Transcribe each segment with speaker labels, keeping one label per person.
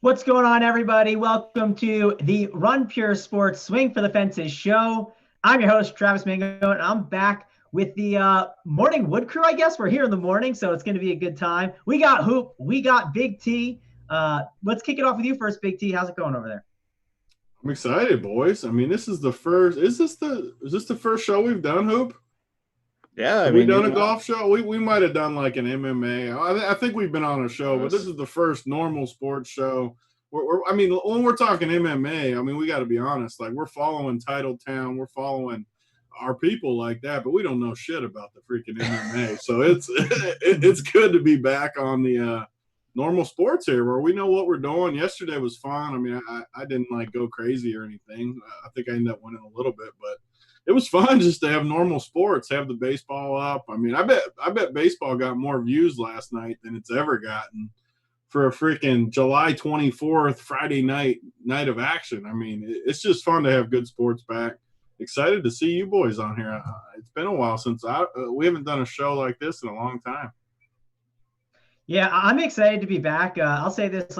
Speaker 1: What's going on, everybody? Welcome to the Run Pure Sports Swing for the Fences show. I'm your host, Travis Mango, and I'm back with the morning wood crew, I guess. We're here in the morning, so it's going to be a good time. We got Hoop. We got Big T. Let's kick it off with you first, Big T. How's it going over there?
Speaker 2: I'm excited, boys. I mean, this is the first. Is this the first show we've done, Hoop?
Speaker 3: Yeah, I
Speaker 2: Have we
Speaker 3: mean,
Speaker 2: done a golf show? We might have done like an MMA. I think we've been on a show, but this is the first normal sports show. I mean, when we're talking MMA, I mean, we got to be honest. Like, we're following Titletown, we're following our people like that, but we don't know shit about the freaking MMA. So it's good to be back on the normal sports here where we know what we're doing. Yesterday was fun. I mean, I didn't like go crazy or anything. I think I ended up winning a little bit, but it was fun just to have normal sports, have the baseball up. I mean, I bet baseball got more views last night than it's ever gotten for a freaking July 24th Friday night of action. I mean, it's just fun to have good sports back. Excited to see you boys on here. It's been a while since we haven't done a show like this in a long time.
Speaker 1: Yeah, I'm excited to be back. I'll say this,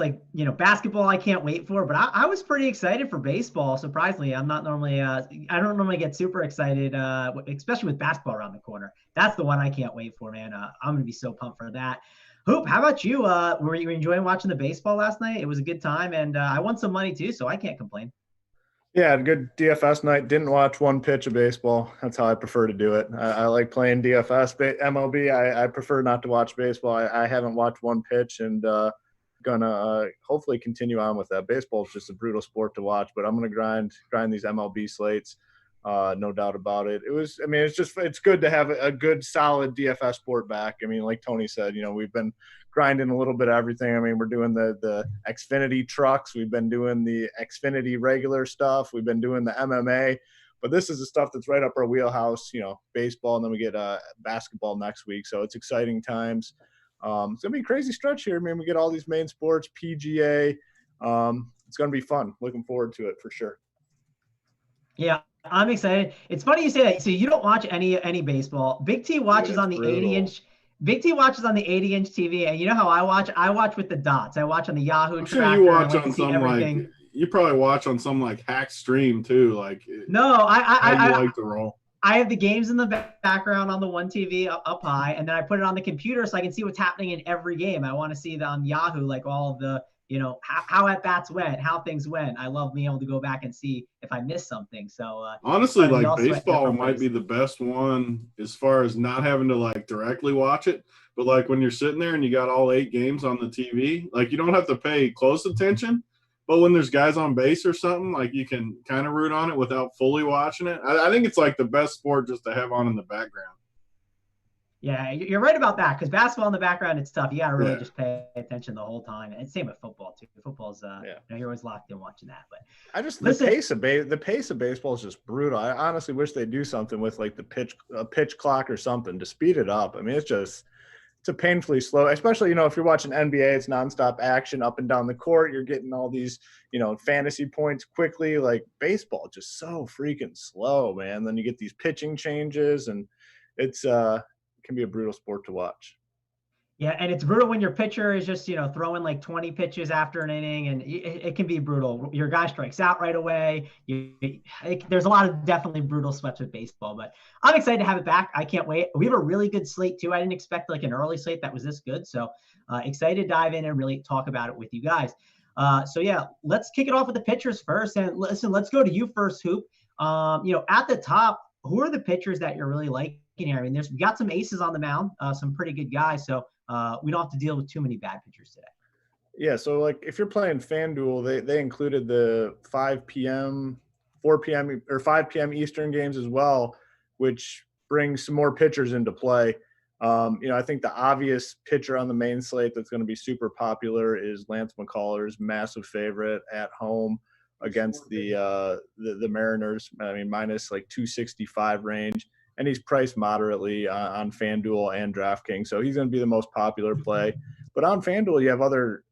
Speaker 1: basketball, I can't wait for, but I was pretty excited for baseball. Surprisingly, I'm not normally, I don't normally get super excited, especially with basketball around the corner. That's the one I can't wait for, man. I'm going to be so pumped for that. Hoop, how about you? Were you enjoying watching the baseball last night? It was a good time, and I won some money too, so I can't complain.
Speaker 3: yeah, had a good DFS night. Didn't watch one pitch of baseball. That's how I prefer to do it. I like playing DFS, MLB. I prefer not to watch baseball. I haven't watched one pitch, and gonna hopefully continue on with that. Baseball is just a brutal sport to watch, but I'm gonna grind these MLB slates. No doubt about it. It's good to have a good solid DFS sport back. I mean, like Tony said, we've been grinding a little bit of everything. I mean, we're doing the Xfinity trucks. We've been doing the Xfinity regular stuff. We've been doing the MMA. But this is the stuff that's right up our wheelhouse, baseball, and then we get basketball next week. So it's exciting times. It's going to be a crazy stretch here. I mean, we get all these main sports, PGA. It's going to be fun. Looking forward to it for sure.
Speaker 1: Yeah, I'm excited. It's funny you say that. So you don't watch any baseball. Big T watches on the 80-inch. Big T watches on the 80-inch TV, and you know how I watch? I watch with the dots. I watch on the Yahoo
Speaker 2: I'm
Speaker 1: tracker.
Speaker 2: sure you watch
Speaker 1: like
Speaker 2: on some
Speaker 1: everything.
Speaker 2: like you probably watch on some like hack stream too. Like
Speaker 1: No,
Speaker 2: how you like to roll.
Speaker 1: I have the games in the background on the one TV up high, and then I put it on the computer so I can see what's happening in every game. I want to see on Yahoo, like all of the, how at bats went, how things went. I love being able to go back and see if I missed something. So
Speaker 2: honestly, like baseball might be the best one as far as not having to like directly watch it. But like when you're sitting there and you got all 8 games on the TV, like you don't have to pay close attention. But when there's guys on base or something, like you can kind of root on it without fully watching it. I think it's like the best sport just to have on in the background.
Speaker 1: Yeah, you're right about that, because basketball in the background, it's tough. You got to really just pay attention the whole time. And same with football too. Football's you're always locked in watching that. But
Speaker 3: the pace of baseball is just brutal. I honestly wish they'd do something with like the pitch clock or something to speed it up. I mean, it's a painfully slow, especially, if you're watching NBA, it's nonstop action up and down the court. You're getting all these, fantasy points quickly. Like baseball, just so freaking slow, man. Then you get these pitching changes, and it can be a brutal sport to watch.
Speaker 1: Yeah, and it's brutal when your pitcher is just, throwing like 20 pitches after an inning, and it can be brutal. Your guy strikes out right away. There's a lot of definitely brutal sweats with baseball, but I'm excited to have it back. I can't wait. We have a really good slate too. I didn't expect like an early slate that was this good, so excited to dive in and really talk about it with you guys. So yeah, let's kick it off with the pitchers first. And listen, let's go to you first, Hoop. At the top, who are the pitchers that you're really liking here? I mean, we got some aces on the mound, some pretty good guys. So we don't have to deal with too many bad pitchers today.
Speaker 3: Yeah, so like if you're playing FanDuel, they included the 5 p.m., 4 p.m. or 5 p.m. Eastern games as well, which brings some more pitchers into play. I think the obvious pitcher on the main slate that's going to be super popular is Lance McCullers, massive favorite at home against the Mariners. I mean, minus like 265 range. And he's priced moderately on FanDuel and Draftkings. So he's going to be the most popular play. But on FanDuel, you have other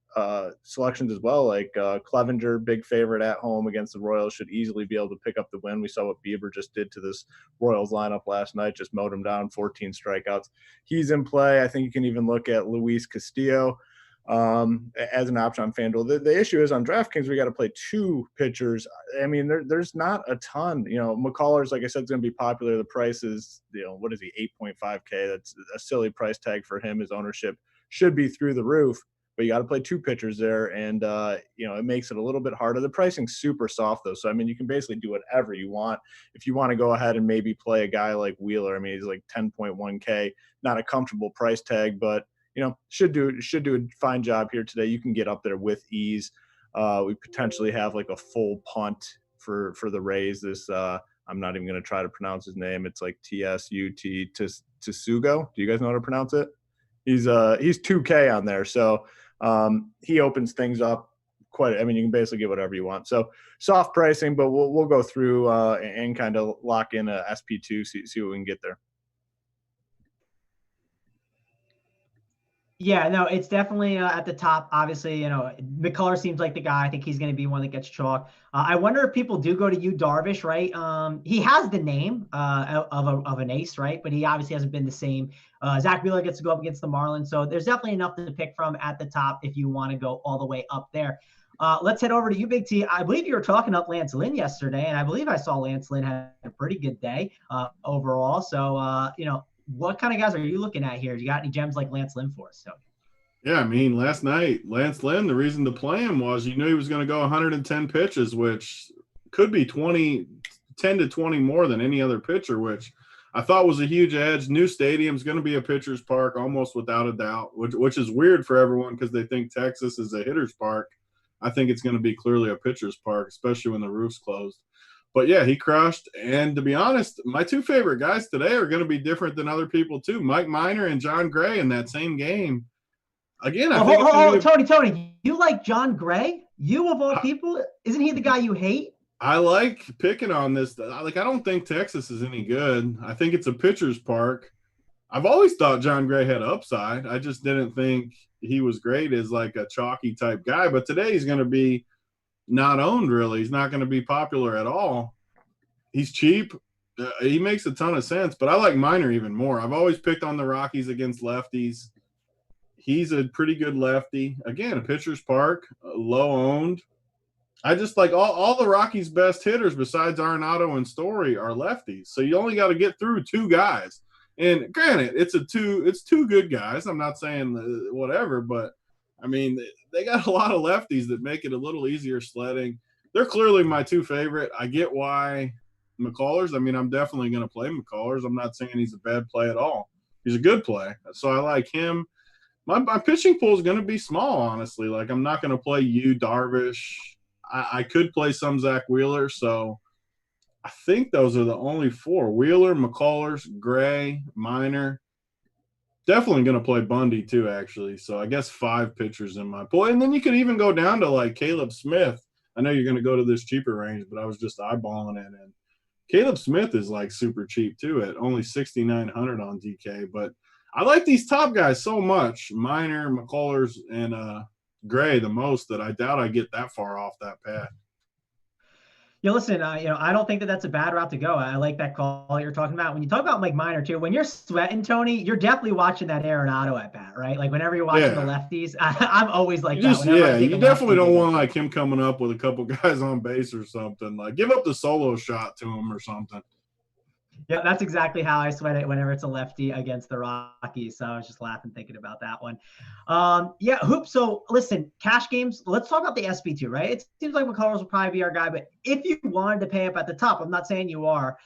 Speaker 3: selections as well, like Clevenger, big favorite at home against the Royals, should easily be able to pick up the win. We saw what Bieber just did to this Royals lineup last night, just mowed him down, 14 strikeouts. He's in play. I think you can even look at Luis Castillo. as an option on FanDuel. The issue is on DraftKings, we got to play 2 pitchers. I mean, there's not a ton. McCullers, like I said, is going to be popular. The price is, what is he, 8.5K? That's a silly price tag for him. His ownership should be through the roof. But you got to play 2 pitchers there, and it makes it a little bit harder. The pricing's super soft, though, so I mean, you can basically do whatever you want. If you want to go ahead and maybe play a guy like Wheeler, I mean, he's like 10.1K, not a comfortable price tag, but should do a fine job here today. You can get up there with ease. We potentially have like a full punt for the Rays. This I'm not even going to try to pronounce his name. It's like TSUT Tsugo. Do you guys know how to pronounce it? He's 2K on there, so he opens things up quite. I mean, you can basically get whatever you want. So soft pricing, but we'll go through and kind of lock in a SP2, see what we can get there.
Speaker 1: Yeah, no, it's definitely at the top. Obviously, McCullers seems like the guy. I think he's going to be one that gets chalk. I wonder if people do go to Darvish, right? He has the name of an ace, right? But he obviously hasn't been the same. Zach Wheeler gets to go up against the Marlins. So there's definitely enough to pick from at the top if you want to go all the way up there. Let's head over to you, Big T. I believe you were talking up Lance Lynn yesterday, and I believe I saw Lance Lynn had a pretty good day overall. So, what kind of guys are you looking at here? You got any gems like Lance Lynn for us? So,
Speaker 2: yeah, I mean, last night, Lance Lynn, the reason to play him was you knew he was going to go 110 pitches, which could be 10 to 20 more than any other pitcher, which I thought was a huge edge. New stadium's going to be a pitcher's park almost without a doubt, which is weird for everyone because they think Texas is a hitter's park. I think it's going to be clearly a pitcher's park, especially when the roof's closed. But, yeah, he crushed. And to be honest, my 2 favorite guys today are going to be different than other people too. Mike Minor and John Gray in that same game. Again, I think
Speaker 1: Tony, you like John Gray? You of all people? Isn't he the guy you hate?
Speaker 2: I like picking on this. Like, I don't think Texas is any good. I think it's a pitcher's park. I've always thought John Gray had upside. I just didn't think he was great as like a chalky type guy. But today he's going to be not owned, really. He's not going to be popular at all. He's cheap. He makes a ton of sense, but I like Minor even more. I've always picked on the Rockies against lefties. He's a pretty good lefty. Again, a pitcher's park, low owned. I just like all the Rockies' best hitters besides Arenado and Story are lefties. So you only got to get through 2 guys. And granted, it's 2 good guys. I'm not saying whatever, but I mean, they got a lot of lefties that make it a little easier sledding. They're clearly my 2 favorite. I get why McCullers. I mean, I'm definitely going to play McCullers. I'm not saying he's a bad play at all. He's a good play. So I like him. My pitching pool is going to be small, honestly. Like, I'm not going to play Darvish. I could play some Zach Wheeler. So I think those are the only 4. Wheeler, McCullers, Gray, Minor. Definitely going to play Bundy too, actually. So I guess 5 pitchers in my pool. And then you could even go down to like Caleb Smith. I know you're going to go to this cheaper range, but I was just eyeballing it. And Caleb Smith is like super cheap too at only 6,900 on DK. But I like these top guys so much, Minor, McCullers, and Gray the most, that I doubt I get that far off that path.
Speaker 1: Yeah, listen, I don't think that's a bad route to go. I like that call you're talking about. When you talk about Mike Minor too, when you're sweating, Tony, you're definitely watching that Arenado at bat, right? Like whenever you're watching the lefties, I'm always like that.
Speaker 2: You definitely don't want like him coming up with a couple guys on base or something. Like give up the solo shot to him or something.
Speaker 1: Yeah, that's exactly how I sweat it whenever it's a lefty against the Rockies. So I was just laughing thinking about that one. Hoop. So listen, cash games. Let's talk about the SP2, right? It seems like McCullers will probably be our guy, but if you wanted to pay up at the top, I'm not saying you are.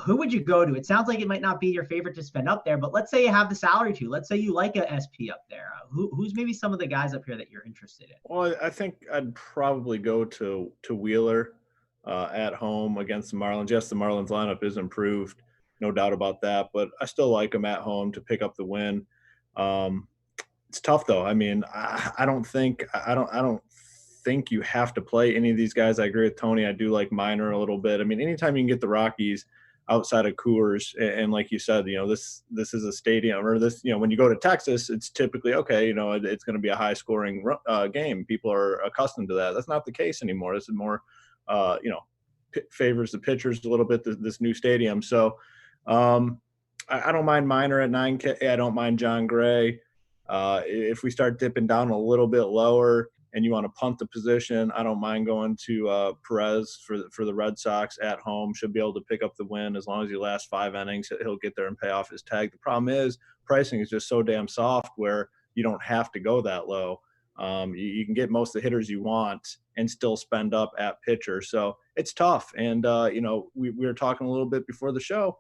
Speaker 1: Who would you go to? It sounds like it might not be your favorite to spend up there, but let's say you have the salary to. Let's say you like a SP up there. Who's maybe some of the guys up here that you're interested in?
Speaker 3: Well, I think I'd probably go to Wheeler. At home against the Marlins. Yes, the Marlins lineup is improved, no doubt about that, but I still like them at home to pick up the win. It's tough though. I mean, I don't think you have to play any of these guys. I agree with Tony. I do like Minor a little bit. I mean, anytime you can get the Rockies outside of Coors, and like you said, this is a stadium, or this, when you go to Texas, it's typically okay. It's going to be a high scoring game. People are accustomed to that. That's not the case anymore. This is more favors the pitchers a little bit, this new stadium. So I don't mind Minor at 9K. I don't mind John Gray. If we start dipping down a little bit lower and you want to punt the position, I don't mind going to Perez for the Red Sox at home. Should be able to pick up the win as long as he lasts 5 innings. He'll get there and pay off his tag. The problem is pricing is just so damn soft where you don't have to go that low. You can get most of the hitters you want and still spend up at pitcher. So it's tough. And, we were talking a little bit before the show.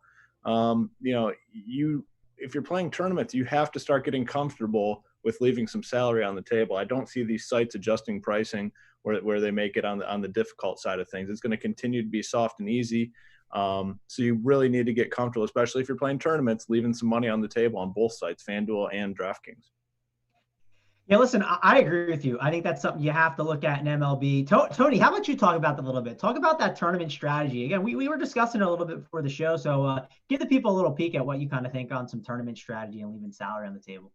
Speaker 3: If you're playing tournaments, you have to start getting comfortable with leaving some salary on the table. I don't see these sites adjusting pricing where they make it on the difficult side of things. It's going to continue to be soft and easy. So you really need to get comfortable, especially if you're playing tournaments, leaving some money on the table on both sites, FanDuel and Draftkings.
Speaker 1: Yeah, listen, I agree with you. I think that's something you have to look at in MLB. Tony, how about you talk about that a little bit? Talk about that tournament strategy. Again, we were discussing it a little bit before the show, so give the people a little peek at what you kind of think on some tournament strategy and leaving salary on the table.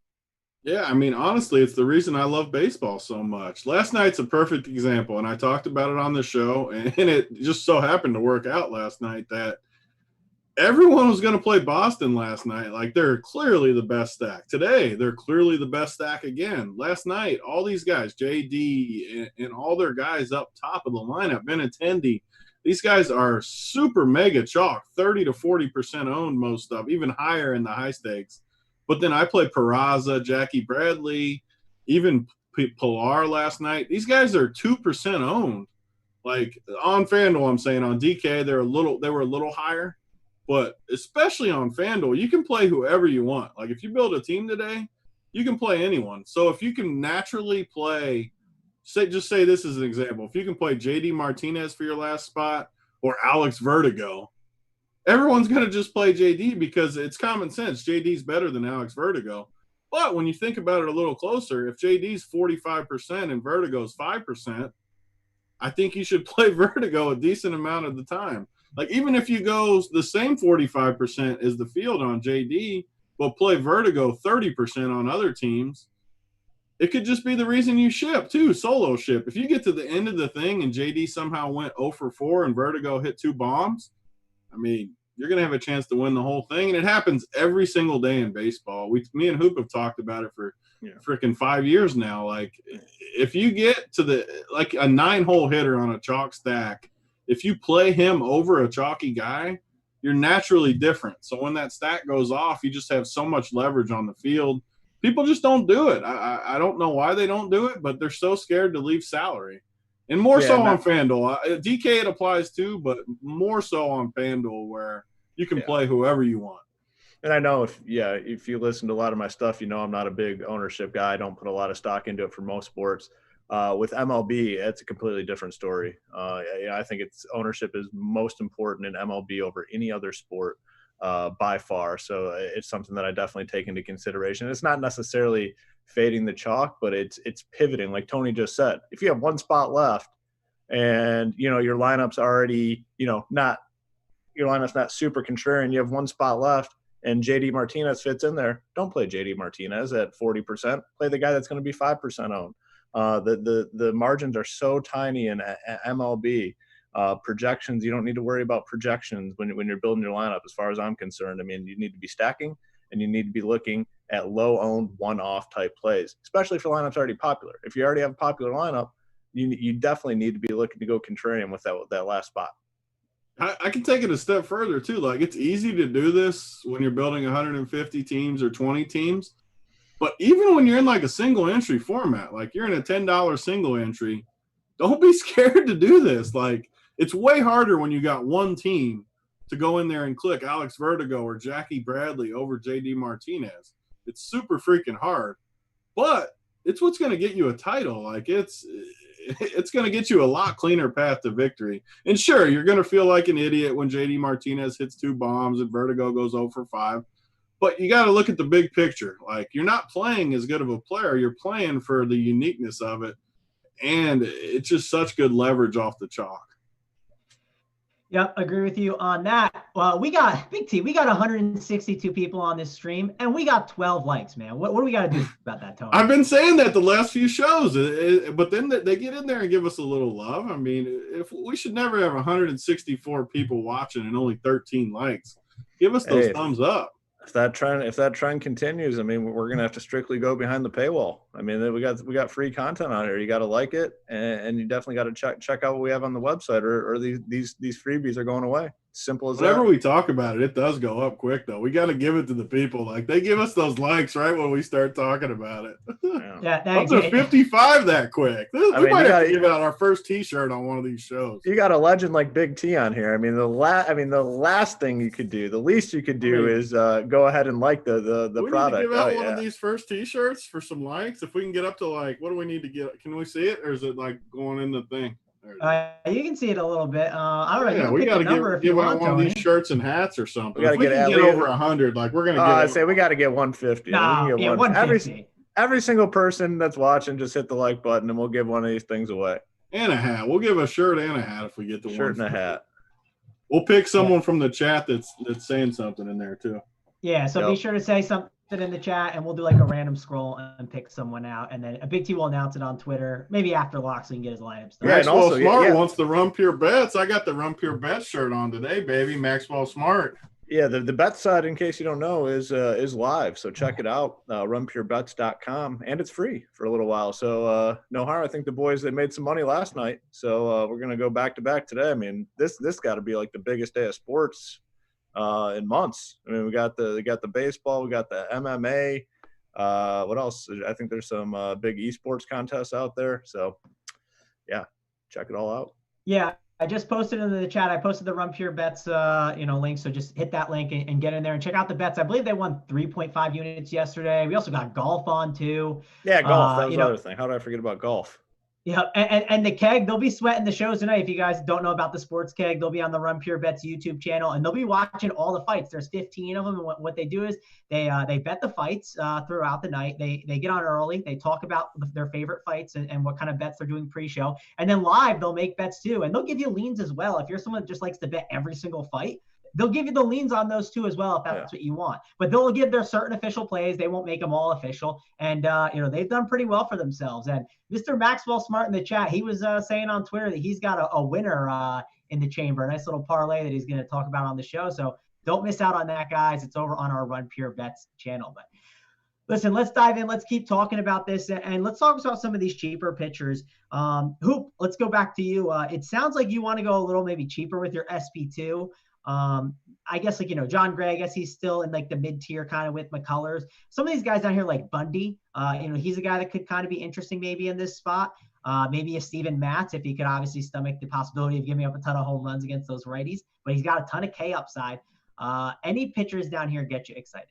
Speaker 2: Yeah, I mean, honestly, it's the reason I love baseball so much. Last night's a perfect example, and I talked about it on the show, and it just so happened to work out last night that everyone was going to play Boston last night. Like, they're clearly the best stack. Today, they're clearly the best stack again. Last night, all these guys, JD and all their guys up top of the lineup, Benintendi, these guys are super mega chalk, 30 to 40% owned most of, even higher in the high stakes. But then I played Peraza, Jackie Bradley, even Pilar last night. These guys are 2% owned. Like, on FanDuel, I'm saying on DK, they were a little higher. But especially on FanDuel, you can play whoever you want. Like, if you build a team today, you can play anyone. So if you can naturally play, just say this is an example. If you can play JD Martinez for your last spot or Alex Vertigo, everyone's going to just play JD because it's common sense. JD's better than Alex Vertigo. But when you think about it a little closer, if JD's 45% and Vertigo's 5%, I think you should play Vertigo a decent amount of the time. Like, even if you go the same 45% as the field on JD, but play Vertigo 30% on other teams, it could just be the reason you ship, too, solo ship. If you get to the end of the thing and JD somehow went 0 for 4 and Vertigo hit 2 bombs, I mean, you're going to have a chance to win the whole thing. And it happens every single day in baseball. Me and Hoop have talked about it for freaking 5 years now. Like, if you get to like a 9-hole hitter on a chalk stack, if you play him over a chalky guy, you're naturally different. So when that stack goes off, you just have so much leverage on the field. People just don't do it. I don't know why they don't do it, but they're so scared to leave salary. And more so on FanDuel. DK it applies too, but more so on FanDuel where you can play whoever you want.
Speaker 3: And I know if you listen to a lot of my stuff, I'm not a big ownership guy. I don't put a lot of stock into it for most sports. With MLB, it's a completely different story. I think ownership is most important in MLB over any other sport by far. So it's something that I definitely take into consideration. It's not necessarily fading the chalk, but it's pivoting. Like Tony just said, if you have one spot left and, your lineup's already, your lineup's not super contrarian, you have one spot left and JD Martinez fits in there, don't play JD Martinez at 40%. Play the guy that's going to be 5% owned. The margins are so tiny in MLB. Projections, you don't need to worry about projections when you're building your lineup, as far as I'm concerned. I mean, you need to be stacking and you need to be looking at low-owned, one-off type plays, especially if your lineup's already popular. If you already have a popular lineup, you definitely need to be looking to go contrarian with that last spot.
Speaker 2: I can take it a step further, too. Like, it's easy to do this when you're building 150 teams or 20 teams. But even when you're in like a single entry format, like you're in a $10 single entry, don't be scared to do this. Like, it's way harder when you got one team to go in there and click Alex Vertigo or Jackie Bradley over JD Martinez. It's super freaking hard, but it's what's going to get you a title. Like, it's going to get you a lot cleaner path to victory. And sure, you're going to feel like an idiot when JD Martinez hits 2 bombs and Vertigo goes 0 for 5. But you got to look at the big picture. Like, you're not playing as good of a player. You're playing for the uniqueness of it. And it's just such good leverage off the chalk.
Speaker 1: Yep, agree with you on that. Well, we got 162 people on this stream, and we got 12 likes, man. What do we got to do about that, Tony?
Speaker 2: I've been saying that the last few shows, but then they get in there and give us a little love. I mean, if we should never have 164 people watching and only 13 likes. Give us those thumbs up.
Speaker 3: If that trend continues, I mean, we're gonna have to strictly go behind the paywall. I mean, we got free content on here. You got to like it, and you definitely got to check out what we have on the website, or these freebies are going away. Simple as
Speaker 2: Whenever
Speaker 3: that.
Speaker 2: we talk about it, it does go up quick though. We got to give it to the people. Like they give us those likes right when we start talking about it.
Speaker 1: Yeah,
Speaker 2: up to 55 that quick. We might have to give out our first T-shirt on one of these shows.
Speaker 3: You got a legend like Big T on here. I mean, the last thing you could do, the least you could do is go ahead and like the
Speaker 2: we
Speaker 3: product.
Speaker 2: Need to give out one of these first T-shirts for some likes. If we can get up to like, what do we need to get? Can we see it, or is it like going in the thing?
Speaker 1: You can see it a little bit. I don't know.
Speaker 2: Yeah, we got to give out one of these shirts and hats or something.
Speaker 3: We got to get
Speaker 2: over 100. Like we're gonna get.
Speaker 3: I say we got to get 150.
Speaker 1: No,
Speaker 3: get
Speaker 1: 150.
Speaker 3: Every single person that's watching, just hit the like button, and we'll give one of these things away.
Speaker 2: And a hat. We'll give a shirt and a hat if we get the
Speaker 3: shirt and a hat.
Speaker 2: We'll pick someone from the chat that's saying something in there too.
Speaker 1: Yeah, so be sure to say something in the chat, and we'll do like a random scroll and pick someone out, and then a Big T will announce it on Twitter, maybe after lock, so he can get his lineup stuff.
Speaker 2: Maxwell Smart wants the Run Pure Bets. I got the Run Pure Bets shirt on today, baby. Maxwell Smart.
Speaker 3: Yeah, the bet side, in case you don't know, is live. So check it out, runpurebets.com, and it's free for a little while. So no harm. I think the boys, they made some money last night. So we're gonna go back to back today. I mean, this got to be like the biggest day of sports in months. I mean, we got the baseball, we got the MMA. What else? I think there's some big esports contests out there. So yeah, check it all out.
Speaker 1: Yeah. I just posted in the chat. I posted the Run Pure Bets, link. So just hit that link and get in there and check out the bets. I believe they won 3.5 units yesterday. We also got golf on too.
Speaker 3: Yeah, golf. That was another thing. How did I forget about golf?
Speaker 1: Yeah, and the keg, they'll be sweating the shows tonight. If you guys don't know about the sports keg, they'll be on the Run Pure Bets YouTube channel, and they'll be watching all the fights. There's 15 of them, and what they do is they bet the fights throughout the night. They get on early. They talk about their favorite fights and what kind of bets they're doing pre-show, and then live they'll make bets too, and they'll give you leans as well. If you're someone that just likes to bet every single fight, they'll give you the leans on those too as well if that's what you want. But they'll give their certain official plays. They won't make them all official. And, they've done pretty well for themselves. And Mr. Maxwell Smart in the chat, he was saying on Twitter that he's got a winner in the chamber, a nice little parlay that he's going to talk about on the show. So don't miss out on that, guys. It's over on our Run Pure Bets channel. But listen, let's dive in. Let's keep talking about this. And let's talk about some of these cheaper pitchers. Hoop, let's go back to you. It sounds like you want to go a little maybe cheaper with your SP2. I guess John Gray, I guess he's still in like the mid-tier kind of with McCullers. Some of these guys down here like Bundy, he's a guy that could kind of be interesting maybe in this spot. Maybe a Steven Matz if he could obviously stomach the possibility of giving up a ton of home runs against those righties, but he's got a ton of K upside. Any pitchers down here get you excited?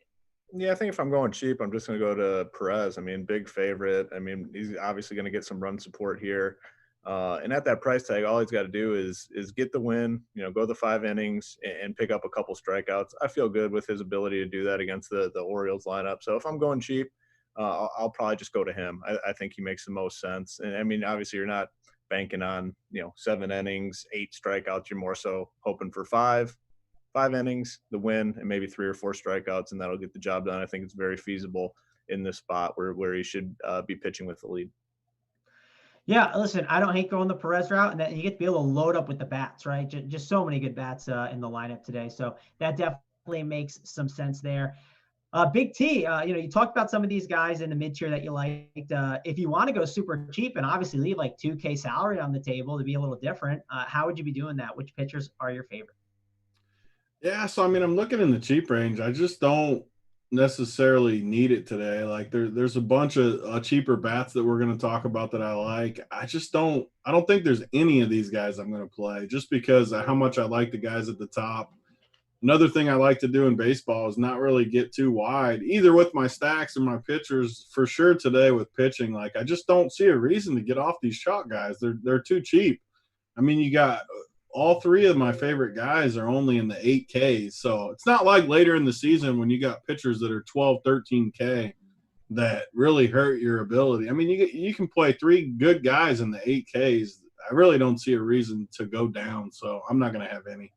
Speaker 3: Yeah, I think if I'm going cheap, I'm just going to go to Perez. I mean, big favorite. I mean, he's obviously going to get some run support here. And at that price tag, all he's got to do is get the win, go the 5 innings and pick up a couple strikeouts. I feel good with his ability to do that against the Orioles lineup. So if I'm going cheap, I'll probably just go to him. I think he makes the most sense. And I mean, obviously you're not banking on, 7 innings, 8 strikeouts. You're more so hoping for 5 innings, the win, and maybe 3 or 4 strikeouts, and that'll get the job done. I think it's very feasible in this spot where he should be pitching with the lead.
Speaker 1: Yeah, listen, I don't hate going the Perez route, and then you get to be able to load up with the bats, right? Just so many good bats in the lineup today. So that definitely makes some sense there. Big T, you talked about some of these guys in the mid-tier that you liked. If you want to go super cheap and obviously leave like 2K salary on the table to be a little different, how would you be doing that? Which pitchers are your favorite?
Speaker 2: Yeah, so I mean, I'm looking in the cheap range. I just don't necessarily need it today. Like there's a bunch of cheaper bats that we're going to talk about that I like. I don't think there's any of these guys I'm going to play just because of how much I like the guys at the top. Another thing I like to do in baseball is not really get too wide, either with my stacks or my pitchers. For sure today with pitching, like I just don't see a reason to get off these shot guys. They're too cheap. I mean, you got all 3 of my favorite guys are only in the 8Ks. So it's not like later in the season when you got pitchers that are 12, 13K that really hurt your ability. I mean, you can play 3 good guys in the 8Ks. I really don't see a reason to go down. So I'm not going to have any.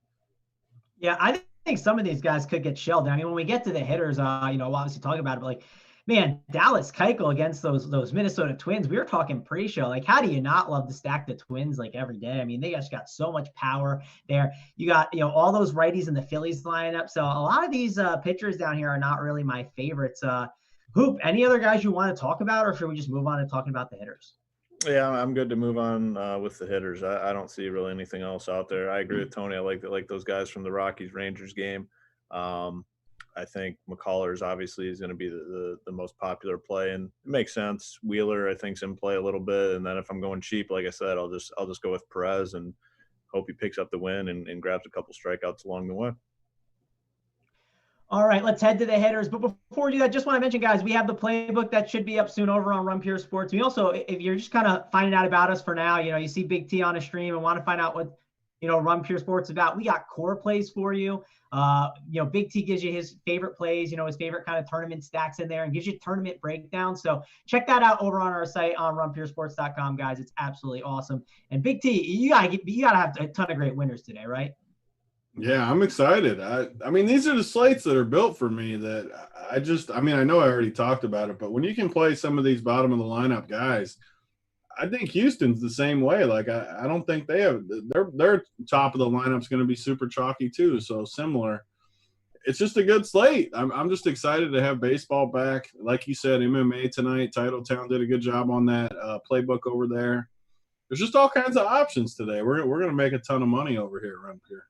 Speaker 1: Yeah, I think some of these guys could get shelled. I mean, when we get to the hitters, we'll obviously talk about it, but like Man, Dallas Keuchel against those Minnesota Twins. We were talking pre-show. Like, how do you not love to stack the Twins like every day? I mean, they just got so much power there. You got, all those righties in the Phillies lineup. So a lot of these pitchers down here are not really my favorites. Hoop, any other guys you want to talk about, or should we just move on to talking about the hitters?
Speaker 3: Yeah, I'm good to move on with the hitters. I don't see really anything else out there. I agree with Tony. I like those guys from the Rockies Rangers game. I think McCullers obviously is going to be the most popular play, and it makes sense. Wheeler I think's in play a little bit, and then if I'm going cheap, like I said, I'll just go with Perez and hope he picks up the win and grabs a couple strikeouts along the way.
Speaker 1: All right, let's head to the hitters. But before we do that, just want to mention, guys, we have the playbook that should be up soon over on Run Pure Sports. We also, if you're just kind of finding out about us for now, you see Big T on a stream and want to find out what, Run Pure Sports is about, we got core plays for you. Big T gives you his favorite plays, his favorite kind of tournament stacks in there and gives you tournament breakdowns. So check that out over on our site on runpuresports.com, guys. It's absolutely awesome. And Big T, you gotta have a ton of great winners today, right?
Speaker 2: Yeah, I'm excited. I mean, these are the slates that are built for me that I know I already talked about it, but when you can play some of these bottom of the lineup guys, I think Houston's the same way. Like, I don't think they have their top of the lineup's going to be super chalky too. So similar. It's just a good slate. I'm just excited to have baseball back. Like you said, MMA tonight. Titletown did a good job on that playbook over there. There's just all kinds of options today. We're going to make a ton of money over here around here.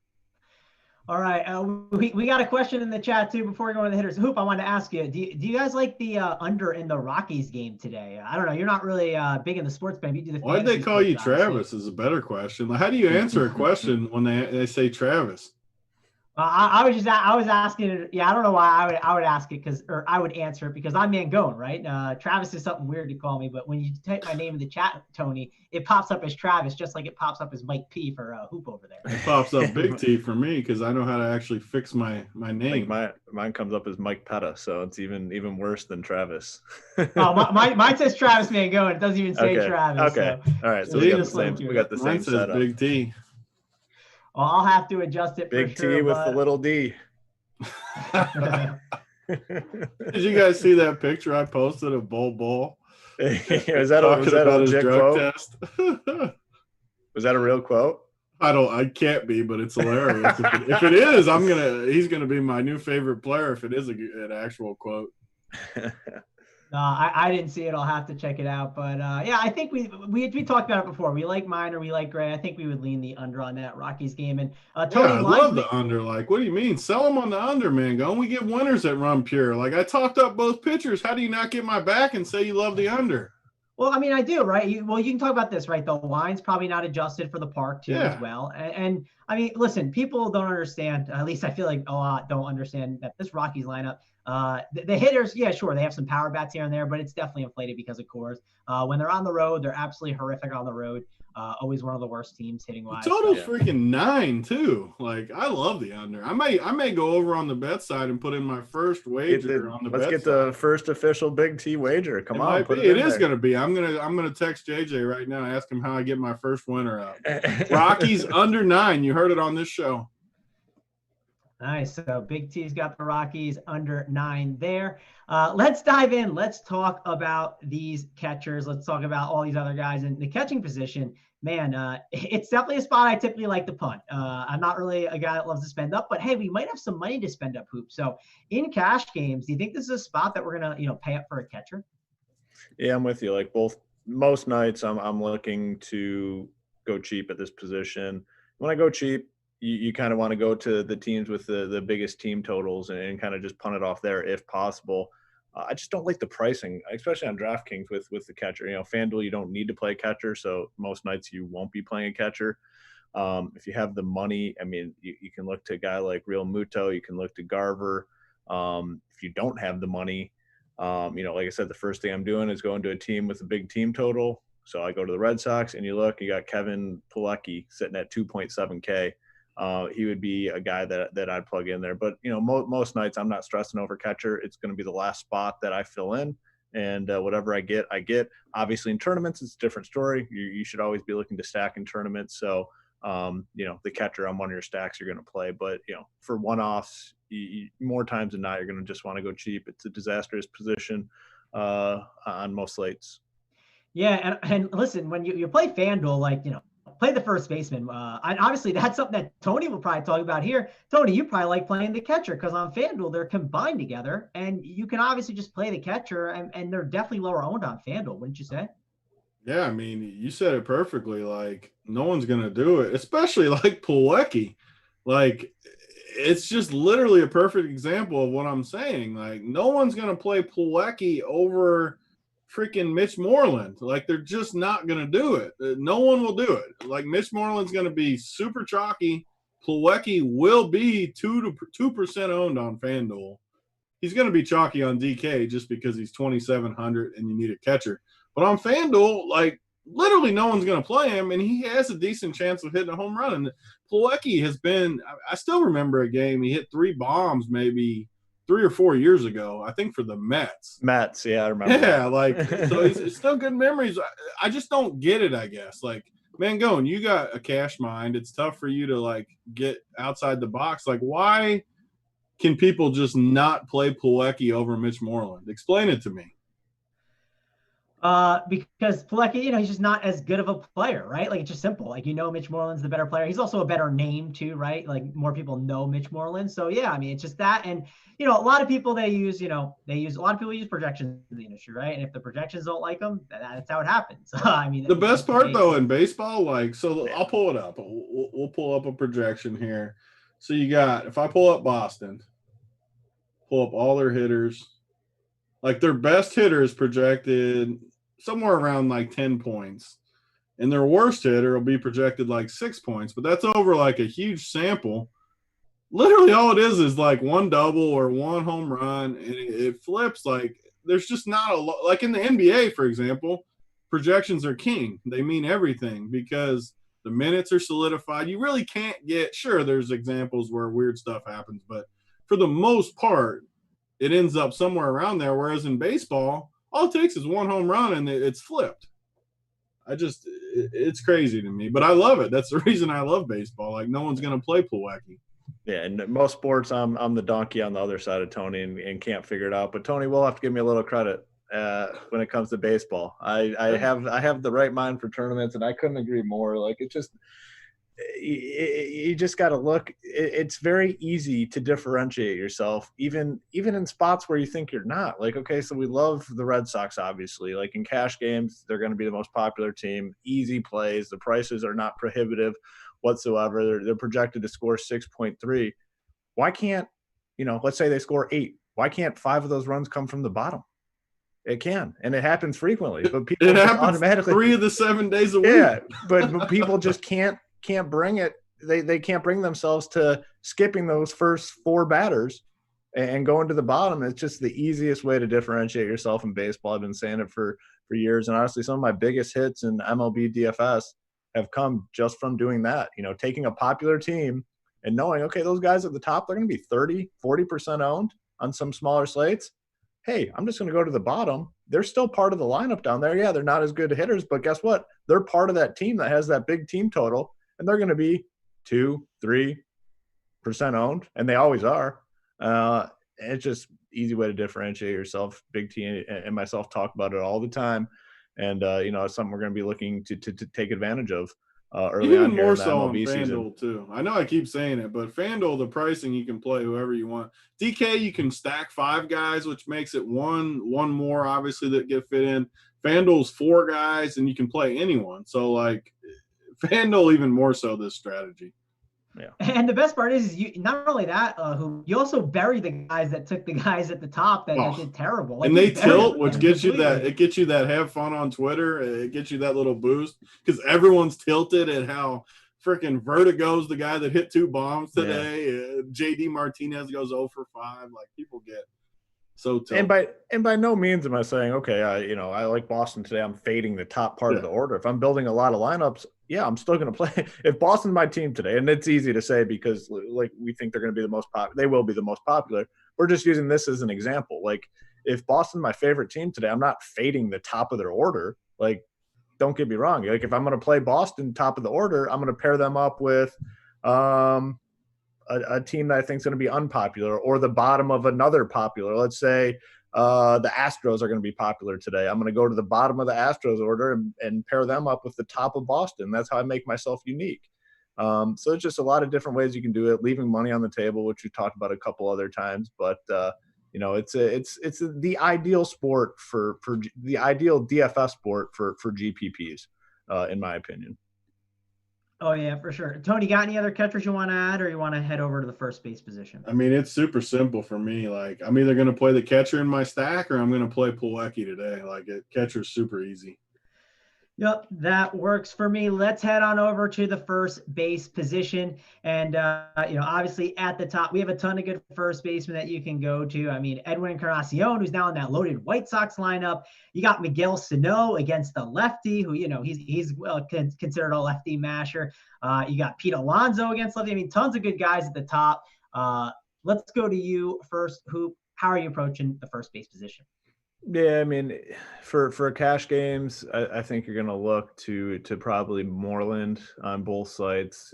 Speaker 1: All right. We got a question in the chat, too, before we go to the hitters. Hoop, I wanted to ask you, do you guys like the under in the Rockies game today? I don't know. You're not really big in the sports bet. You do the
Speaker 2: Why'd they call you Travis is a better question. How do you answer a question when they say Travis?
Speaker 1: I was asking. Yeah, I don't know why I would ask it or I would answer it because I'm Mangone, right? Travis is something weird to call me, but when you type my name in the chat, Tony, it pops up as Travis, just like it pops up as Mike P for Hoop over there.
Speaker 2: It pops up Big T for me because I know how to actually fix my name.
Speaker 3: Mine comes up as Mike Petta, so it's even worse than Travis.
Speaker 1: Mine says Travis Mangone. It doesn't even say Travis.
Speaker 3: Okay.
Speaker 1: So.
Speaker 3: All right. So we got the same setup.
Speaker 2: Big T.
Speaker 1: Well, I'll have to adjust it.
Speaker 3: Big T with the little D.
Speaker 2: Did you guys see that picture I posted of Bull?
Speaker 3: Was that a legit quote? Test? Was that a real quote?
Speaker 2: I can't be, but it's hilarious. if it is, he's gonna be my new favorite player if it is an actual quote.
Speaker 1: No, I didn't see it. I'll have to check it out. But yeah, I think we talked about it before. We like Minor, we like Gray. I think we would lean the under on that Rockies game. And Tony,
Speaker 2: I love the under. Like, what do you mean? Sell them on the under, man. Go and we get winners at Run Pure. Like, I talked up both pitchers. How do you not get my back and say you love the under?
Speaker 1: Well, I mean, I do, right? You can talk about this, right? The line's probably not adjusted for the park too as well. And I mean, listen, people don't understand. At least I feel like a lot don't understand that this Rockies lineup. The hitters, yeah, sure, they have some power bats here and there, but it's definitely inflated because of cores. When they're on the road, they're absolutely horrific on the road. Always one of the worst teams hitting wise.
Speaker 2: The total's freaking 9 too. Like, I love the under. I may go over on the bet side and put in my first wager on the bet side.
Speaker 3: Let's get the first official Big T wager. Come on,
Speaker 2: it is going to be. I'm gonna text JJ right now, ask him how I get my first winner up. Rockies under 9. You heard it on this show.
Speaker 1: Nice. So Big T's got the Rockies under 9 there. Let's dive in. Let's talk about these catchers. Let's talk about all these other guys in the catching position. Man, it's definitely a spot I typically like to punt. I'm not really a guy that loves to spend up, but hey, we might have some money to spend up, Hoop. So in cash games, do you think this is a spot that we're gonna, pay up for a catcher?
Speaker 3: Yeah, I'm with you. Like most nights, I'm looking to go cheap at this position. When I go cheap, you kind of want to go to the teams with the biggest team totals and kind of just punt it off there if possible. I just don't like the pricing, especially on DraftKings with the catcher. FanDuel, you don't need to play a catcher, so most nights you won't be playing a catcher. If you have the money, I mean, you can look to a guy like Real Muto. You can look to Garver. If you don't have the money, like I said, the first thing I'm doing is going to a team with a big team total. So I go to the Red Sox, and you got Kevin Pilecki sitting at 2.7K. He would be a guy that I'd plug in there. But, most nights I'm not stressing over catcher. It's going to be the last spot that I fill in. And whatever I get, I get. Obviously, in tournaments, it's a different story. You should always be looking to stack in tournaments. So, the catcher on one of your stacks you're going to play. But, for one-offs, more times than not, you're going to just want to go cheap. It's a disastrous position on most slates.
Speaker 1: Yeah, and listen, when you play FanDuel, like, play the first baseman. And obviously, that's something that Tony will probably talk about here. Tony, you probably like playing the catcher because on FanDuel, they're combined together. And you can obviously just play the catcher, and they're definitely lower owned on FanDuel, wouldn't you say?
Speaker 2: Yeah, I mean, you said it perfectly. Like, no one's going to do it, especially like Plawecki. Like, it's just literally a perfect example of what I'm saying. Like, no one's going to play Plawecki over freaking Mitch Moreland. Like, they're just not going to do it. No one will do it. Like, Mitch Moreland's going to be super chalky. Plawecki will be 2% owned on FanDuel. He's going to be chalky on DK just because he's 2,700 and you need a catcher. But on FanDuel, like, literally no one's going to play him, and he has a decent chance of hitting a home run. And Plawecki has been – I still remember a game he hit 3 bombs maybe 3 or 4 years ago, I think for the Mets.
Speaker 3: Mets, yeah, I remember.
Speaker 2: Yeah, like, so it's still good memories. I just don't get it, I guess. Like, Mangone, you got a cash mind. It's tough for you to, like, get outside the box. Like, why can people just not play Plawecki over Mitch Moreland? Explain it to me.
Speaker 1: Because Plawecki, he's just not as good of a player, right? Like, it's just simple. Like, Mitch Moreland's the better player. He's also a better name too, right? Like, more people know Mitch Moreland. So yeah, I mean, it's just that. And, a lot of people, a lot of people use projections in the industry, right? And if the projections don't like them, that's how it happens. I mean,
Speaker 2: the best part though in baseball, like, so I'll pull it up. We'll pull up a projection here. So you got, if I pull up Boston, pull up all their hitters, like their best hitter is projected somewhere around like 10 points. And their worst hitter will be projected like 6 points, but that's over like a huge sample. Literally all it is like one double or one home run, and it flips. Like, there's just not a lot. Like in the NBA, for example, projections are king. They mean everything because the minutes are solidified. You really can't get – sure, there's examples where weird stuff happens, but for the most part, it ends up somewhere around there, whereas in baseball, all it takes is one home run and it's flipped. It's crazy to me, but I love it. That's the reason I love baseball. Like, no one's going to play Plawecki.
Speaker 3: Yeah, and most sports, I'm the donkey on the other side of Tony and can't figure it out. But Tony will have to give me a little credit when it comes to baseball. I have the right mind for tournaments, and I couldn't agree more. Like, it just – you just got to look. It's very easy to differentiate yourself, even in spots where you think you're not. Like, okay, so we love the Red Sox, obviously. Like, in cash games, they're going to be the most popular team. Easy plays. The prices are not prohibitive whatsoever. They're projected to score 6.3. Why can't, let's say they score 8. Why can't 5 of those runs come from the bottom? It can, and it happens frequently. But people
Speaker 2: it happens
Speaker 3: automatically
Speaker 2: 3 of the 7 days a week.
Speaker 3: Yeah, but people just can't bring it. They can't bring themselves to skipping those first 4 batters and going to the bottom. It's just the easiest way to differentiate yourself in baseball. I've been saying it for years, and honestly, some of my biggest hits in MLB DFS have come just from doing that. Taking a popular team and knowing, okay, those guys at the top, they're going to be 30-40% owned on some smaller slates. Hey, I'm just going to go to the bottom. They're still part of the lineup down there. Yeah, they're not as good hitters, but guess what? They're part of that team that has that big team total, and they're going to be 2-3% owned, and they always are. It's just easy way to differentiate yourself. Big T and myself talk about it all the time, and it's something we're going to be looking to take advantage of early
Speaker 2: Even
Speaker 3: on here
Speaker 2: more
Speaker 3: in the
Speaker 2: so on
Speaker 3: MLB season.
Speaker 2: FanDuel too. I know I keep saying it, but FanDuel, the pricing, you can play whoever you want. DK, you can stack 5 guys, which makes it one more obviously that get fit in. FanDuel's 4 guys, and you can play anyone. So like FanDuel, even more so this strategy.
Speaker 1: Yeah. And the best part is you not only that, you also bury the guys that took the guys at the top that did terrible.
Speaker 2: Like, and they tilt, which gets you that. It gets you that have fun on Twitter. It gets you that little boost because everyone's tilted at how freaking Vertigo's the guy that hit 2 bombs today. Yeah. JD Martinez goes 0 for 5. Like, people get so tilted.
Speaker 3: And by no means am I saying, okay, I like Boston today. I'm fading the top part of the order. If I'm building a lot of lineups, yeah, I'm still going to play. If Boston's my team today, and it's easy to say because like we think they're going to be the most popular, they will be the most popular. We're just using this as an example. Like, if Boston's my favorite team today, I'm not fading the top of their order. Like, don't get me wrong. Like, if I'm going to play Boston top of the order, I'm going to pair them up with a team that I think is going to be unpopular, or the bottom of another popular. Let's say the Astros are going to be popular today. I'm going to go to the bottom of the Astros order and pair them up with the top of Boston. That's how I make myself unique. So it's just a lot of different ways you can do it, leaving money on the table, which we talked about a couple other times. But it's the ideal sport for the ideal DFS sport for GPPs, in my opinion.
Speaker 1: Oh yeah, for sure. Tony, got any other catchers you want to add, or you want to head over to the first base position?
Speaker 2: I mean, it's super simple for me. Like, I'm either going to play the catcher in my stack, or I'm going to play Plawecki today. Like, catcher's super easy.
Speaker 1: Yep, that works for me. Let's head on over to the first base position. And, obviously at the top, we have a ton of good first basemen that you can go to. I mean, Edwin Encarnacion, who's now in that loaded White Sox lineup. You got Miguel Sano against the lefty, who, he's considered a lefty masher. You got Pete Alonso against lefty. I mean, tons of good guys at the top. Let's go to you first, Hoop. How are you approaching the first base position?
Speaker 3: Yeah, I mean, for cash games, I think you're going to look to probably Moreland on both sites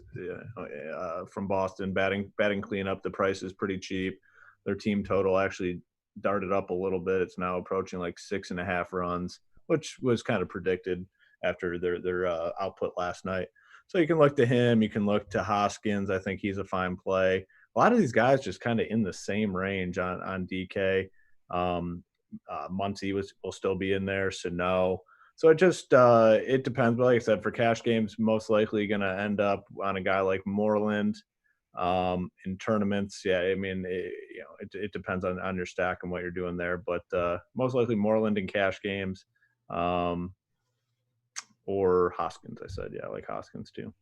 Speaker 3: from Boston. Batting cleanup, the price is pretty cheap. Their team total actually darted up a little bit. It's now approaching like 6.5 runs, which was kind of predicted after their output last night. So you can look to him. You can look to Hoskins. I think he's a fine play. A lot of these guys just kind of in the same range on DK. Muncy will still be in there, Sano. So it just it depends. But like I said, for cash games, most likely going to end up on a guy like Moreland. In tournaments, yeah, I mean, it depends on your stack and what you're doing there. But most likely Moreland in cash games, or Hoskins. I said, yeah, I like Hoskins too.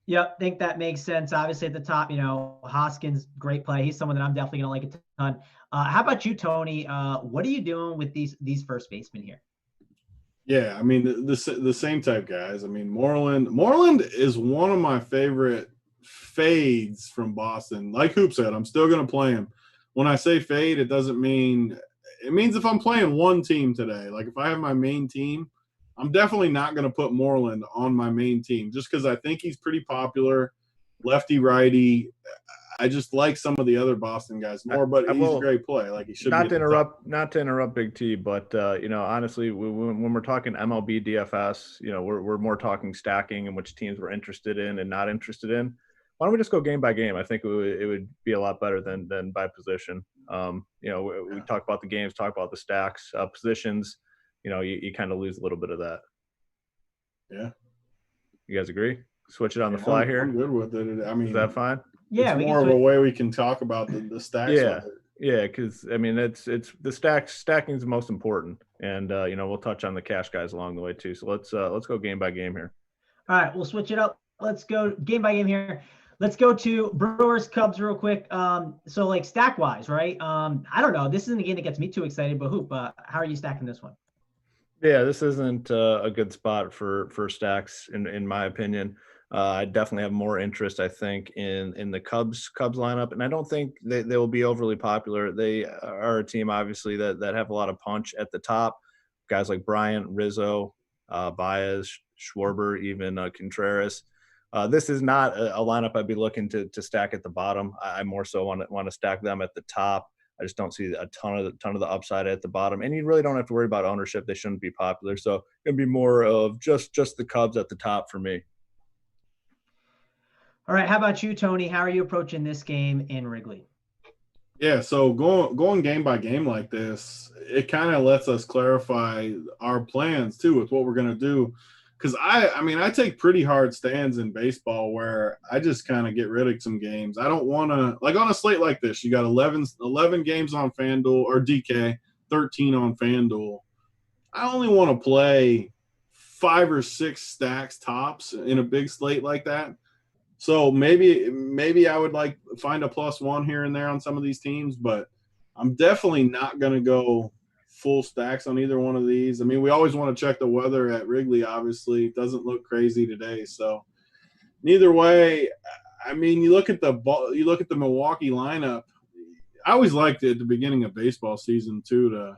Speaker 1: Yep, think that makes sense. Obviously, at the top, Hoskins, great play. He's someone that I'm definitely going to like a ton. How about you, Tony? What are you doing with these first basemen here?
Speaker 2: Yeah, I mean, the same type guys. I mean, Moreland is one of my favorite fades from Boston. Like Hoop said, I'm still going to play him. When I say fade, it means if I'm playing one team today, like if I have my main team, I'm definitely not going to put Moreland on my main team just because I think he's pretty popular, lefty righty. I just like some of the other Boston guys more, but he's a great play. Like he should. Not to
Speaker 3: interrupt Big T, but honestly, when we're talking MLB DFS, we're more talking stacking and which teams we're interested in and not interested in. Why don't we just go game by game? I think it would be a lot better than by position. We talk about the games, talk about the stacks, positions. You kind of lose a little bit of that.
Speaker 2: Yeah.
Speaker 3: You guys agree? Switch it on the fly here.
Speaker 2: I'm good with it. I mean,
Speaker 3: is that fine?
Speaker 1: Yeah,
Speaker 2: it's more of a way we can talk about the stacks.
Speaker 3: Yeah, because I mean it's the stacking is the most important, and we'll touch on the cash guys along the way too. So let's go game by game here.
Speaker 1: All right, we'll switch it up. Let's go game by game here. Let's go to Brewers Cubs real quick. So like stack wise, right? I don't know. This isn't a game that gets me too excited, but Hoop, how are you stacking this one?
Speaker 3: Yeah, this isn't a good spot for stacks in my opinion. I definitely have more interest, I think, in the Cubs lineup, and I don't think they will be overly popular. They are a team, obviously, that have a lot of punch at the top. Guys like Bryant, Rizzo, Baez, Schwarber, even Contreras. This is not a lineup I'd be looking to stack at the bottom. I more so want to stack them at the top. I just don't see a ton of the upside at the bottom, and you really don't have to worry about ownership. They shouldn't be popular, so it'd be more of just the Cubs at the top for me.
Speaker 1: All right, how about you, Tony? How are you approaching this game in Wrigley?
Speaker 2: Yeah, so going game by game like this, it kind of lets us clarify our plans too with what we're going to do. Because I take pretty hard stands in baseball where I just kind of get rid of some games. I don't want to, like on a slate like this, you got 11 games on FanDuel or DK, 13 on FanDuel. I only want to play 5 or 6 stacks tops in a big slate like that. So maybe I would like find a +1 here and there on some of these teams, but I'm definitely not going to go full stacks on either one of these. I mean, we always want to check the weather at Wrigley, obviously. It doesn't look crazy today. So neither way, I mean, you look at the Milwaukee lineup. I always liked it at the beginning of baseball season too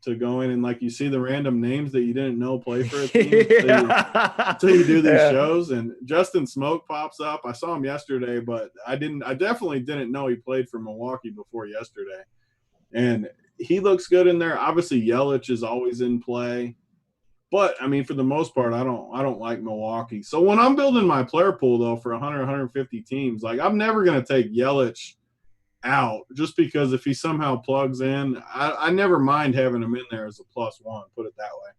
Speaker 2: to go in and like you see the random names that you didn't know play for a team until you do these shows. And Justin Smoke pops up. I saw him yesterday, but I definitely didn't know he played for Milwaukee before yesterday. And he looks good in there. Obviously, Yelich is always in play. But, I mean, for the most part, I don't like Milwaukee. So when I'm building my player pool, though, for 100, 150 teams, like I'm never going to take Yelich out just because if he somehow plugs in, I never mind having him in there as a +1, put it that way.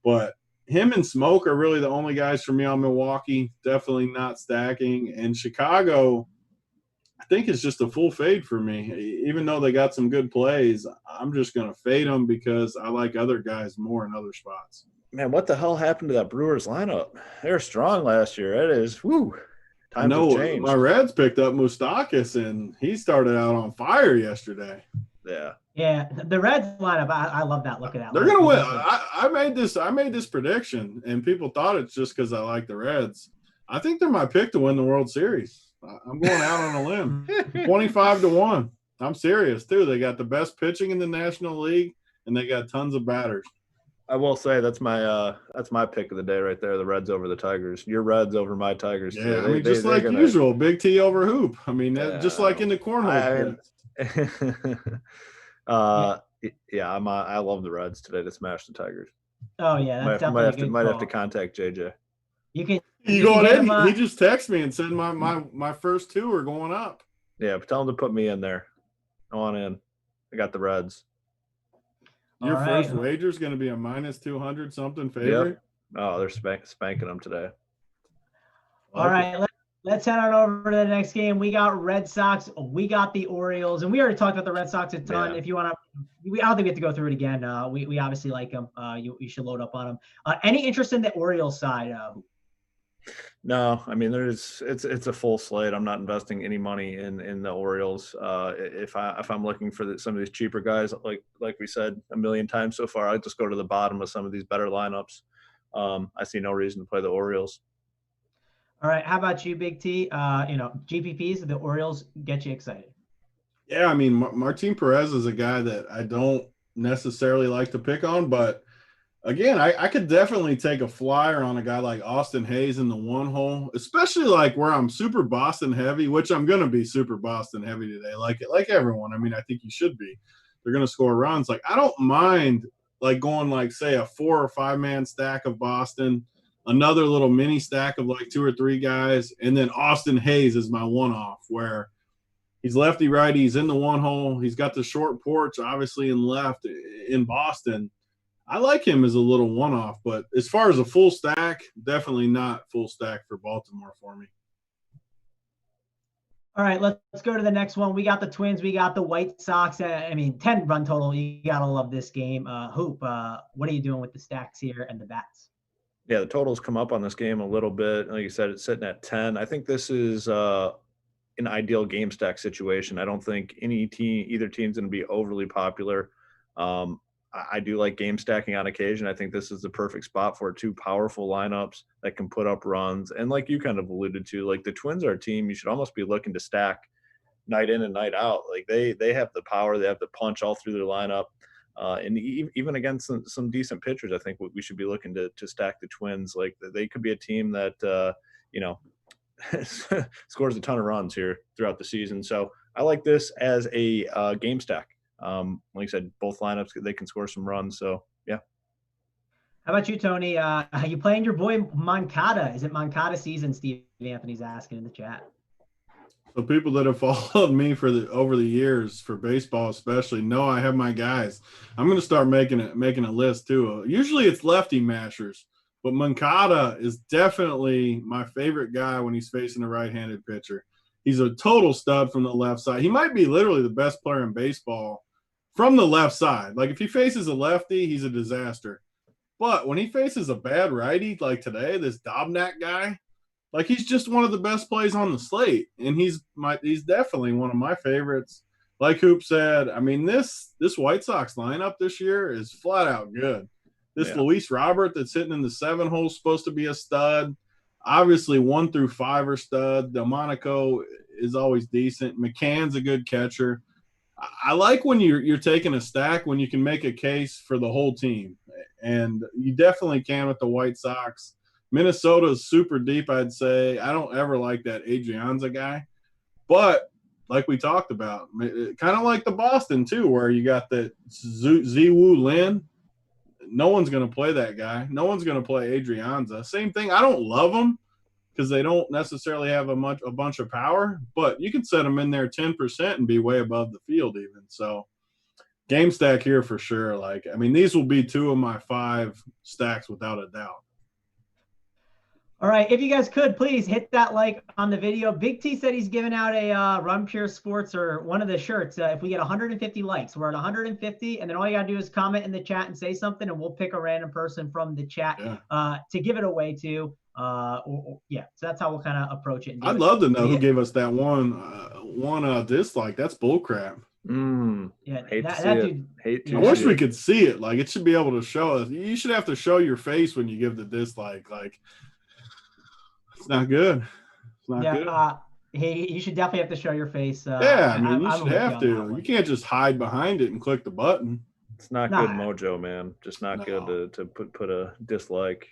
Speaker 2: But him and Smoke are really the only guys for me on Milwaukee, definitely not stacking. And Chicago, I think it's just a full fade for me. Even though they got some good plays, I'm just going to fade them because I like other guys more in other spots.
Speaker 3: Man, what the hell happened to that Brewers lineup? They were strong last year. It is, whoo.
Speaker 2: I know my Reds picked up Moustakas, and he started out on fire yesterday.
Speaker 3: Yeah.
Speaker 1: Yeah, the Reds lineup, I love that. Look at that.
Speaker 2: They're going to win. I made this prediction, and people thought it's just because I like the Reds. I think they're my pick to win the World Series. I'm going out on a limb. 25-1. I'm serious, too. They got the best pitching in the National League, and they got tons of batters.
Speaker 3: I will say that's my pick of the day right there. The Reds over the Tigers. Your Reds over my Tigers.
Speaker 2: Yeah, I mean, just like usual, Big T over Hoop. I mean, just like in the cornhole.
Speaker 3: I love the Reds today to smash the Tigers.
Speaker 1: Oh yeah, that's definitely
Speaker 3: might have to contact JJ.
Speaker 1: You
Speaker 2: going in? He just texted me and said my first two are going up.
Speaker 3: Yeah, but tell him to put me in there. Go on in. I got the Reds.
Speaker 2: Your first wager is going to be a -200 something favorite.
Speaker 3: Yep. Oh, they're spanking them today.
Speaker 1: All right, let's head on over to the next game. We got Red Sox. We got the Orioles, and we already talked about the Red Sox a ton. Yeah. If you want to, I don't think we have to go through it again. We obviously like them. You should load up on them. Any interest in the Orioles side?
Speaker 3: No, I mean it's a full slate. I'm not investing any money in the Orioles. If I'm looking for some of these cheaper guys, like we said a million times so far, I just go to the bottom of some of these better lineups. I see no reason to play the Orioles.
Speaker 1: All right, how about you, Big T? GPPs, the Orioles get you excited.
Speaker 2: Yeah, I mean Martin Perez is a guy that I don't necessarily like to pick on, but again, I could definitely take a flyer on a guy like Austin Hayes in the one hole, especially like where I'm super Boston heavy, which I'm going to be super Boston heavy today. Like everyone. I mean, I think you should be. They're going to score runs. Like I don't mind like going like say a 4 or 5 man stack of Boston, another little mini stack of like 2 or 3 guys, and then Austin Hayes is my one-off where he's lefty righty, he's in the one hole, he's got the short porch obviously in left in Boston. I like him as a little one-off, but as far as a full stack, definitely not full stack for Baltimore for me.
Speaker 1: All right, let's go to the next one. We got the Twins. We got the White Sox. 10 run total. You got to love this game. Hoop, what are you doing with the stacks here and the bats?
Speaker 3: Yeah, the totals come up on this game a little bit. Like you said, it's sitting at 10. I think this is an ideal game stack situation. I don't think either team's going to be overly popular. I do like game stacking on occasion. I think this is the perfect spot for 2 powerful lineups that can put up runs. And like you kind of alluded to, like the Twins are a team you should almost be looking to stack night in and night out. Like they have the power, they have the punch all through their lineup. And even against some decent pitchers, I think we should be looking to stack the Twins. Like they could be a team that, scores a ton of runs here throughout the season. So I like this as a game stack. Like I said, both lineups, they can score some runs. So, yeah.
Speaker 1: How about you, Tony? Are you playing your boy Moncada? Is it Moncada season? Steve Anthony's asking in the chat.
Speaker 2: So people that have followed me over the years for baseball, especially, know I have my guys. I'm going to start making a list too. Usually it's lefty mashers, but Moncada is definitely my favorite guy when he's facing a right-handed pitcher. He's a total stud from the left side. He might be literally the best player in baseball from the left side. Like if he faces a lefty, he's a disaster. But when he faces a bad righty, like today, this Dobnak guy, like he's just one of the best plays on the slate. And he's definitely one of my favorites. Like Hoop said, I mean, this White Sox lineup this year is flat out good. This Luis Robert that's hitting in the 7 hole is supposed to be a stud. Obviously, 1 through 5 are stud. Delmonico is always decent. McCann's a good catcher. I like when you're taking a stack when you can make a case for the whole team, and you definitely can with the White Sox. Minnesota is super deep, I'd say. I don't ever like that Adrianza guy, but like we talked about, kind of like the Boston too, where you got that Ziwoo Lin. No one's going to play that guy. No one's going to play Adrianza. Same thing. I don't love them because they don't necessarily have a bunch of power, but you can set them in there 10% and be way above the field even. So game stack here for sure. Like, I mean, these will be 2 of my 5 stacks without a doubt.
Speaker 1: All right, if you guys could, please hit that like on the video. Big T said he's giving out a Run Pure Sports or one of the shirts. If we get 150 likes, we're at 150, and then all you got to do is comment in the chat and say something, and we'll pick a random person from the chat to give it away to. So that's how we'll kind of approach it.
Speaker 2: I'd love to know who gave us that one dislike. That's bullcrap.
Speaker 1: Yeah,
Speaker 2: I wish we could see it. Like, it should be able to show us. You should have to show your face when you give the dislike. Like, it's not good. It's not good.
Speaker 1: You should definitely have to show your face.
Speaker 2: You should have to. You can't just hide behind it and click the button.
Speaker 3: It's not good mojo, man. Just not good to put a dislike.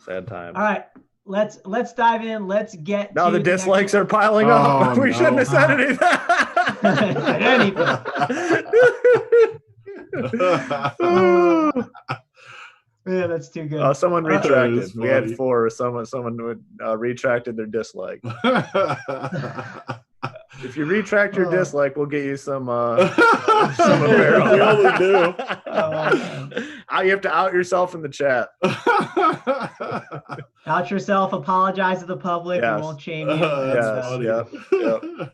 Speaker 3: Sad time.
Speaker 1: All right, let's dive in. Let's get.
Speaker 3: Now the dislikes are piling up. We shouldn't have said anything.
Speaker 1: Yeah, that's too good.
Speaker 3: Someone retracted. We had 4. Someone retracted their dislike. If you retract your dislike, we'll get you some apparel.
Speaker 2: We only do.
Speaker 3: You have to out yourself in the chat.
Speaker 1: Out yourself. Apologize to the public.
Speaker 3: Yes.
Speaker 1: We won't shame you.
Speaker 3: Yep.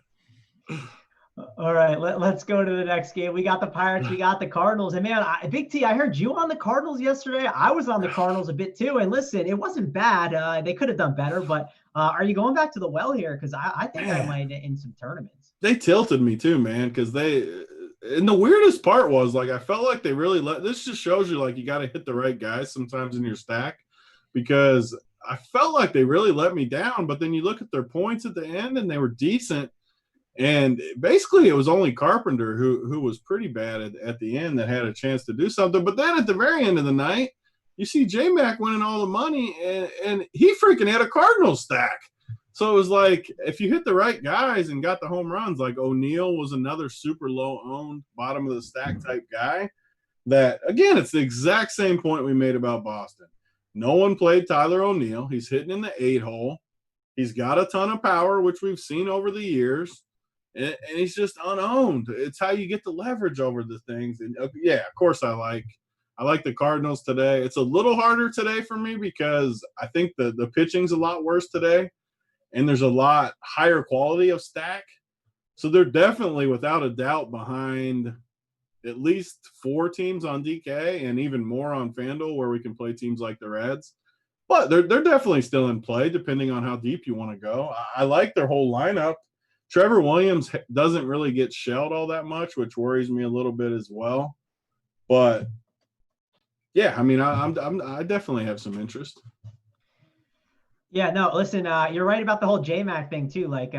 Speaker 1: All right, let's go to the next game. We got the Pirates, we got the Cardinals. And man, Big T, I heard you on the Cardinals yesterday. I was on the Cardinals a bit too. And listen, it wasn't bad. They could have done better, but are you going back to the well here? Because I think I might in some tournaments.
Speaker 2: They tilted me too, man, because and the weirdest part was, like, I felt like they really this just shows you, like, you got to hit the right guys sometimes in your stack, because I felt like they really let me down. But then you look at their points at the end and they were decent. And basically, it was only Carpenter who was pretty bad at the end that had a chance to do something. But then at the very end of the night, you see J-Mac winning all the money, and he freaking had a Cardinals stack. So it was like, if you hit the right guys and got the home runs, like O'Neill was another super low-owned, bottom-of-the-stack type guy, that, again, it's the exact same point we made about Boston. No one played Tyler O'Neill. He's hitting in the 8-hole. He's got a ton of power, which we've seen over the years. And he's just unowned. It's how you get the leverage over the things. And of course I like the Cardinals today. It's a little harder today for me because I think the pitching's a lot worse today, and there's a lot higher quality of stack. So they're definitely, without a doubt, behind at least 4 teams on DK and even more on FanDuel, where we can play teams like the Reds. But they're definitely still in play, depending on how deep you want to go. I like their whole lineup. Trevor Williams doesn't really get shelled all that much, which worries me a little bit as well. But yeah, I mean, I definitely have some interest.
Speaker 1: Yeah, no, listen, you're right about the whole J-Mac thing too. Like,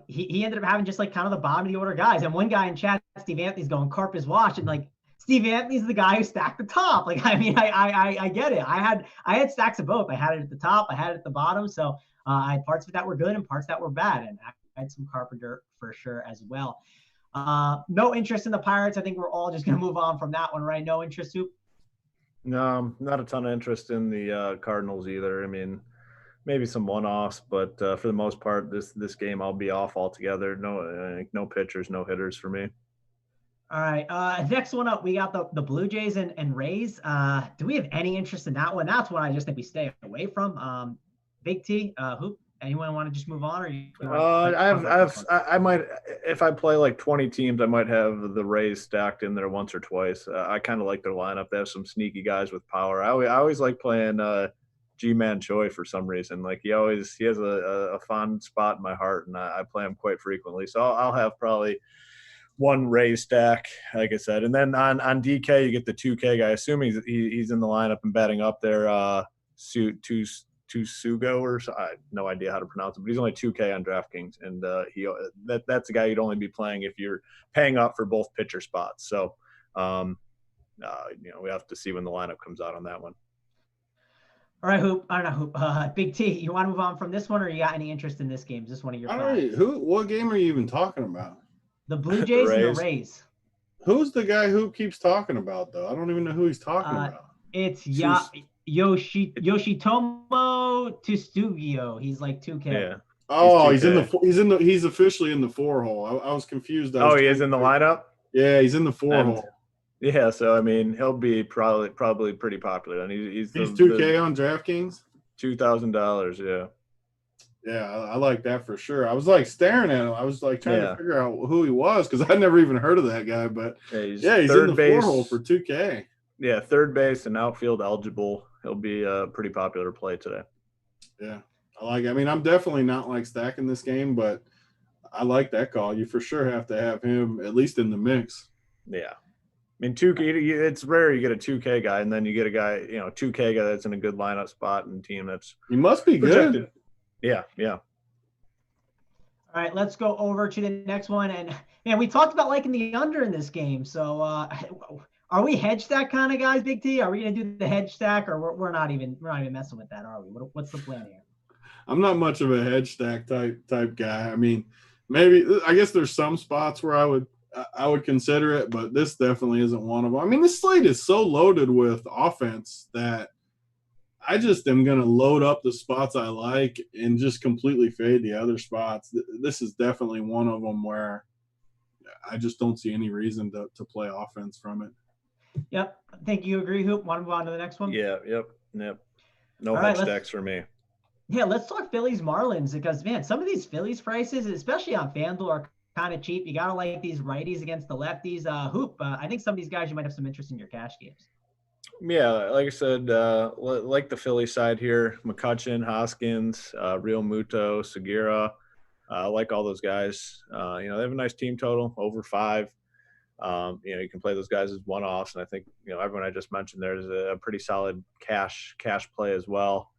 Speaker 1: he ended up having just like kind of the bottom of the order guys. And one guy in chat, Steve Anthony's going, Carp is washed. And like, Steve Anthony's the guy who stacked the top. Like, I mean, I get it. I had stacks of both. I had it at the top. I had it at the bottom. So I had parts of it that were good and parts that were bad. And I had some Carpenter for sure as well. No interest in the Pirates. I think we're all just going to move on from that one, right? No interest, Hoop?
Speaker 3: No, not a ton of interest in the Cardinals either. I mean, maybe some one-offs, but for the most part, this game I'll be off altogether. No pitchers, no hitters for me.
Speaker 1: All right. Next one up, we got the Blue Jays and Rays. Do we have any interest in that one? That's one I just think we stay away from. Big T, Hoop. Anyone want to just move on, or
Speaker 3: I might, if I play like 20 teams, I might have the Rays stacked in there once or twice. I kind of like their lineup. They have some sneaky guys with power. I always like playing G-Man Choi for some reason. Like he has a fond spot in my heart, and I play him quite frequently. So I'll have probably one Rays stack, like I said, and then on DK you get the 2K guy. Assuming he's in the lineup and batting up there, Tusugo, or so, I have no idea how to pronounce it, but he's only 2K on DraftKings, and that's a guy you'd only be playing if you're paying up for both pitcher spots. So, we have to see when the lineup comes out on that one.
Speaker 1: All right, Hoop. I don't know, Hoop. Big T, you want to move on from this one, or you got any interest in this game? Is this one of your five?
Speaker 2: What game are you even talking about?
Speaker 1: The Blue Jays and the Rays.
Speaker 2: Who's the guy who keeps talking about, though? I don't even know who he's talking about.
Speaker 1: It's Yoshitomo Tsugio. He's like 2K.
Speaker 2: Yeah. Oh, he's officially in the 4-hole. I was confused.
Speaker 3: He is in the lineup?
Speaker 2: Yeah, he's in the 4-hole.
Speaker 3: Yeah, so I mean, he'll be probably pretty popular, and he's
Speaker 2: 2K on DraftKings.
Speaker 3: $2,000, yeah.
Speaker 2: Yeah, I like that for sure. I was like staring at him. I was like trying to figure out who he was because I'd never even heard of that guy. But he's in the 4-hole for 2K.
Speaker 3: Yeah, third base and outfield eligible. He'll be a pretty popular play today.
Speaker 2: Yeah, I like it. I mean, I'm definitely not like stacking this game, but I like that call. You for sure have to have him at least in the mix.
Speaker 3: Yeah. I mean, 2K, it's rare you get a 2K guy, and then you get a guy, 2K guy that's in a good lineup spot and team that's
Speaker 2: he must be
Speaker 3: projected.
Speaker 2: Good.
Speaker 3: Yeah.
Speaker 1: All right, let's go over to the next one. And man, we talked about liking the under in this game. So are we hedge stack kind of guys, Big T? Are we gonna do the hedge stack, or we're not even messing with that, are we? What's the plan here?
Speaker 2: I'm not much of a hedge stack type guy. I mean, I guess there's some spots where I would consider it, but this definitely isn't one of them. I mean, this slate is so loaded with offense that I just am going to load up the spots I like and just completely fade the other spots. This is definitely one of them where I just don't see any reason to play offense from it.
Speaker 1: Yep. I think you agree, Hoop. Want to move on to the next one?
Speaker 3: Yeah, yep. No hedge stacks for me.
Speaker 1: Yeah, let's talk Phillies Marlins because, man, some of these Phillies prices, especially on FanDuel, are kind of cheap. You got to like these righties against the lefties. Hoop, I think some of these guys you might have some interest in your cash games.
Speaker 3: Yeah, like I said, like the Philly side here, McCutchen, Hoskins, Real Muto, Segura, like all those guys. They have a nice team total, over 5. You can play those guys as one-offs, and I think everyone I just mentioned there's a pretty solid cash play as well.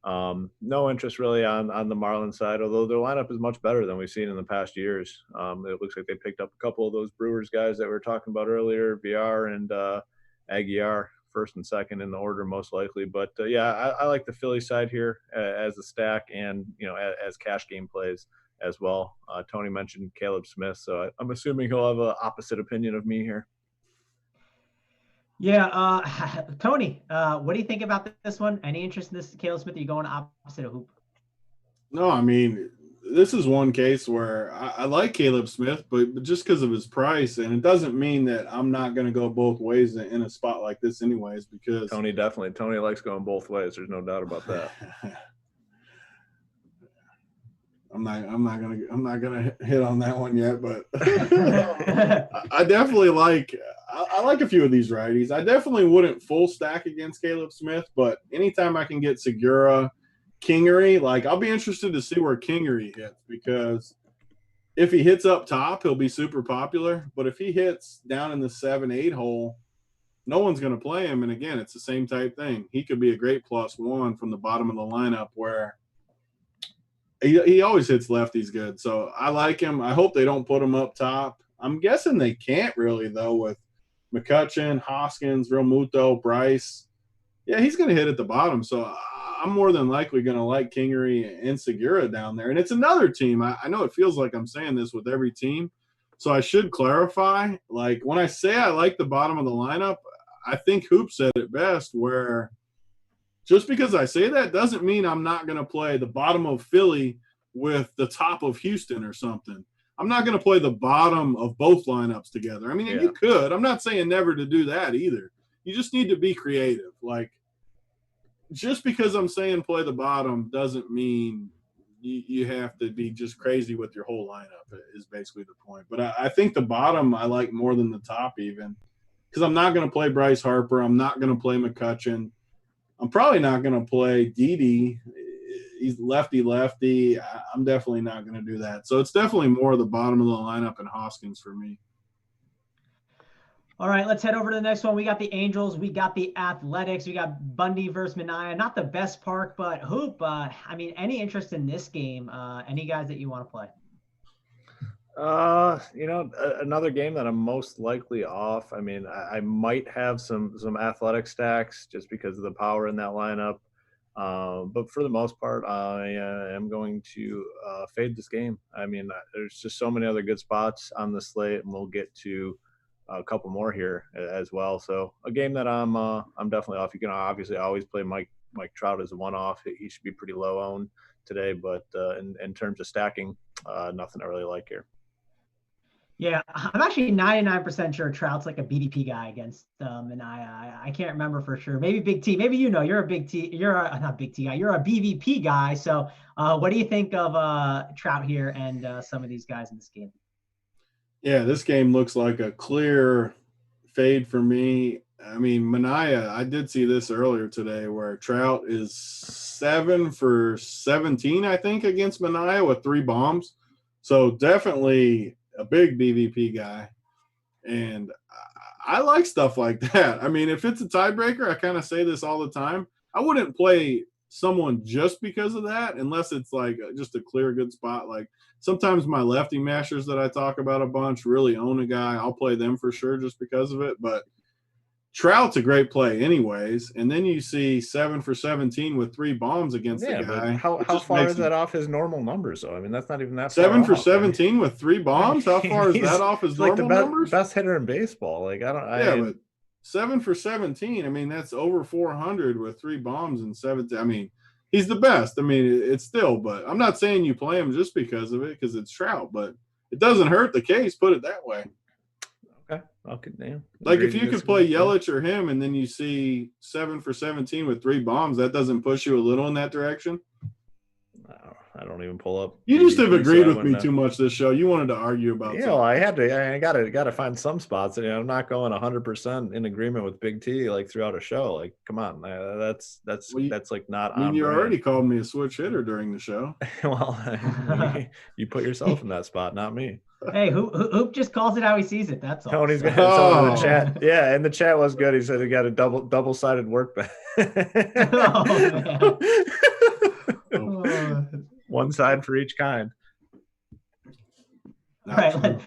Speaker 3: No interest really on the Marlins side, although their lineup is much better than we've seen in the past years. It looks like they picked up a couple of those Brewers guys that we were talking about earlier, VR and Aguiar, first and second in the order most likely. But I like the Philly side here as a stack and as cash game plays as well. Tony mentioned Caleb Smith, so I'm assuming he'll have an opposite opinion of me here.
Speaker 1: Yeah, Tony, what do you think about this one? Any interest in this Caleb Smith? Are you going opposite of Hoop?
Speaker 2: No, I mean, this is one case where I like Caleb Smith, but just because of his price, and it doesn't mean that I'm not going to go both ways in a spot like this anyways, because
Speaker 3: Tony likes going both ways. There's no doubt about that.
Speaker 2: I'm not gonna hit on that one yet, but I definitely I like a few of these righties. I definitely wouldn't full stack against Caleb Smith, but anytime I can get Segura, Kingery, I'll be interested to see where Kingery hits, because if he hits up top, he'll be super popular. But if he hits down in the 7-8 hole, no one's going to play him. And again, it's the same type thing. He could be a great +1 from the bottom of the lineup where he always hits lefties good. So I like him. I hope they don't put him up top. I'm guessing they can't really, though, with McCutchen, Hoskins, Real Muto, Bryce. Yeah, he's going to hit at the bottom. So I'm more than likely going to like Kingery and Segura down there. And it's another team. I know it feels like I'm saying this with every team, so I should clarify. When I say I like the bottom of the lineup, I think Hoop said it best, where just because I say that doesn't mean I'm not going to play the bottom of Philly with the top of Houston or something. I'm not going to play the bottom of both lineups together. I mean, You could. I'm not saying never to do that either. You just need to be creative. Just because I'm saying play the bottom doesn't mean you have to be just crazy with your whole lineup is basically the point. But I think the bottom I like more than the top even, because I'm not going to play Bryce Harper. I'm not going to play McCutchen. I'm probably not going to play Didi. He's lefty. I'm definitely not going to do that. So it's definitely more the bottom of the lineup and Hoskins for me.
Speaker 1: All right, let's head over to the next one. We got the Angels. We got the Athletics. We got Bundy versus Minaya. Not the best park, but Hoop. I mean, any interest in this game? Any guys that you want to play?
Speaker 3: Another game that I'm most likely off. I mean, I might have some athletic stacks just because of the power in that lineup. But for the most part, I am going to fade this game. I mean, there's just so many other good spots on the slate, and we'll get to a couple more here as well. So a game that I'm definitely off. You can obviously always play Mike Trout as a one-off. He should be pretty low owned today, but in terms of stacking, nothing I really like here.
Speaker 1: Yeah, I'm actually 99% sure Trout's like a BDP guy against Minaya. I can't remember for sure. Maybe Big T. Maybe you're a Big T. You're not Big T guy. You're a BVP guy. So what do you think of Trout here and some of these guys in this game?
Speaker 2: Yeah, this game looks like a clear fade for me. I mean, Minaya, I did see this earlier today where Trout is 7 for 17, I think, against Minaya with 3 bombs. So definitely a big BVP guy. And I like stuff like that. I mean, if it's a tiebreaker, I kind of say this all the time. I wouldn't play someone just because of that, unless it's like just a clear good spot. Like sometimes my lefty mashers that I talk about a bunch really own a guy. I'll play them for sure just because of it. But Trout's a great play anyways. And then you see 7 for 17 with 3 bombs against the guy.
Speaker 3: But how far is that off his normal numbers, though? I mean, that's not even that
Speaker 2: 7
Speaker 3: far
Speaker 2: for 17 with 3 bombs? How far is that off his normal numbers?
Speaker 3: Best hitter in baseball. Like,
Speaker 2: but 7 for 17, I mean, that's over 400 with 3 bombs and 17. I mean, he's the best. I mean, it's still, but I'm not saying you play him just because of it, because it's Trout, but it doesn't hurt the case, put it that way.
Speaker 3: Okay, damn.
Speaker 2: Like if you could play Yelich or him and then you see 7 for 17 with 3 bombs, that doesn't push you a little in that direction?
Speaker 3: I don't even pull up.
Speaker 2: You just have agreed with me too much this show. You wanted to argue about something.
Speaker 3: I gotta find some spots. And I'm not going 100% in agreement with Big T like throughout a show. Like, come on, that's like not.
Speaker 2: I mean, you already called me a switch hitter during the show.
Speaker 3: Well, you put yourself in that spot, not me.
Speaker 1: Hey, Hoop just calls it how he sees it. That's all.
Speaker 3: Tony's got someone in the chat. Yeah, and the chat was good. He said he got a double-sided workbench. One side for each kind.
Speaker 1: All right,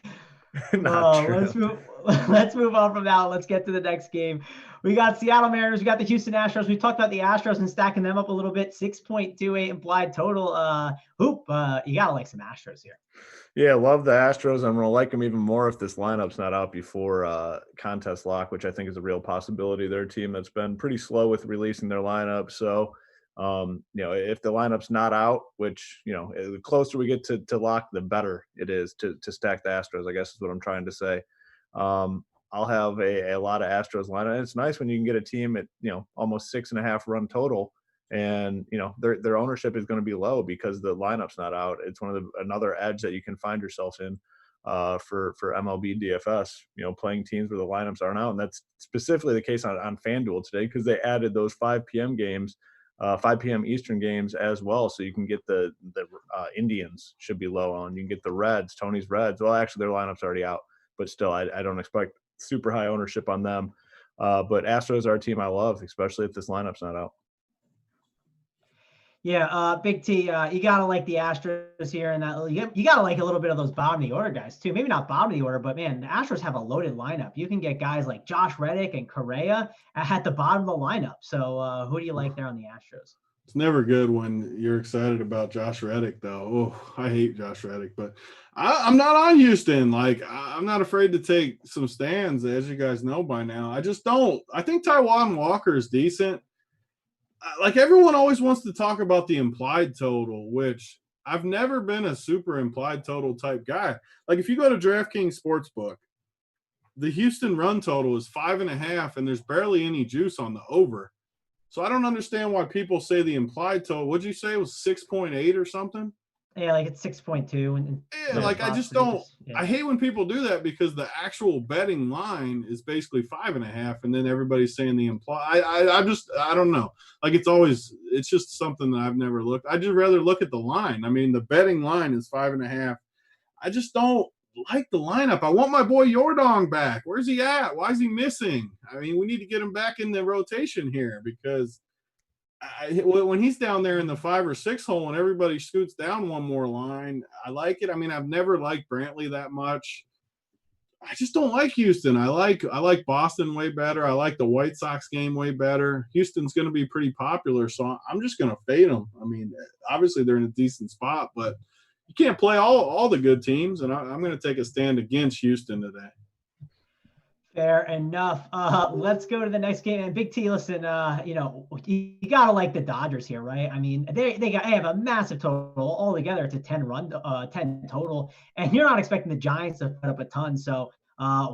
Speaker 1: let's move on from that. Let's get to the next game. We got Seattle Mariners. We got the Houston Astros. We talked about the Astros and stacking them up a little bit. 6.28 implied total. Hoop, you gotta like some Astros here.
Speaker 3: Yeah, love the Astros. I'm gonna like them even more if this lineup's not out before contest lock, which I think is a real possibility. They're a team that's been pretty slow with releasing their lineup. So, if the lineup's not out, which the closer we get to lock, the better it is to stack the Astros, I guess is what I'm trying to say. I'll have a lot of Astros lineup. And it's nice when you can get a team at almost 6.5 run total. And their ownership is going to be low because the lineup's not out. It's another edge that you can find yourself in for MLB DFS. Playing teams where the lineups aren't out, and that's specifically the case on FanDuel today because they added those 5 p.m. games, 5 p.m. Eastern games as well. So you can get the Indians should be low on. You can get the Reds, Tony's Reds. Well, actually their lineup's already out, but still I don't expect super high ownership on them. But Astros are a team I love, especially if this lineup's not out.
Speaker 1: Yeah, Big T, you gotta like the Astros here, and you gotta like a little bit of those bottom of the order guys too. Maybe not bottom of the order, but man, the Astros have a loaded lineup. You can get guys like Josh Reddick and Correa at the bottom of the lineup. So who do you like there on the Astros?
Speaker 2: It's never good when you're excited about Josh Reddick, though. Oh, I hate Josh Reddick, but I'm not on Houston. Like, I'm not afraid to take some stands, as you guys know by now. I just don't. I think Taijuan Walker is decent. Like, everyone always wants to talk about the implied total, which I've never been a super implied total type guy. Like, if you go to Draftkings Sportsbook, the Houston run total is 5.5, and there's barely any juice on the over. So I don't understand why people say the implied total. What'd you say it was 6.8 or something?
Speaker 1: Yeah, like it's 6.2.
Speaker 2: I just don't. Yeah. I hate when people do that because the actual betting line is basically 5.5, and then everybody's saying the implied. I don't know. Like it's just something that I've never looked. I'd just rather look at the line. I mean, the betting line is 5.5. I just don't like the lineup. I want my boy Yordong back. Where's he at? Why is he missing? I mean, we need to get him back in the rotation here because when he's down there in the 5 or 6 hole and everybody scoots down one more line, I like it. I mean, I've never liked Brantley that much. I just don't like Houston. I like Boston way better. I like the White Sox game way better. Houston's going to be pretty popular, so I'm just going to fade them. I mean, obviously they're in a decent spot, but you can't play all the good teams, and I'm going to take a stand against Houston today.
Speaker 1: Fair enough. Let's go to the next game. And Big T, listen, you gotta like the Dodgers here, right? I mean, they have a massive total altogether. It's a 10 total, and you're not expecting the Giants to put up a ton. So,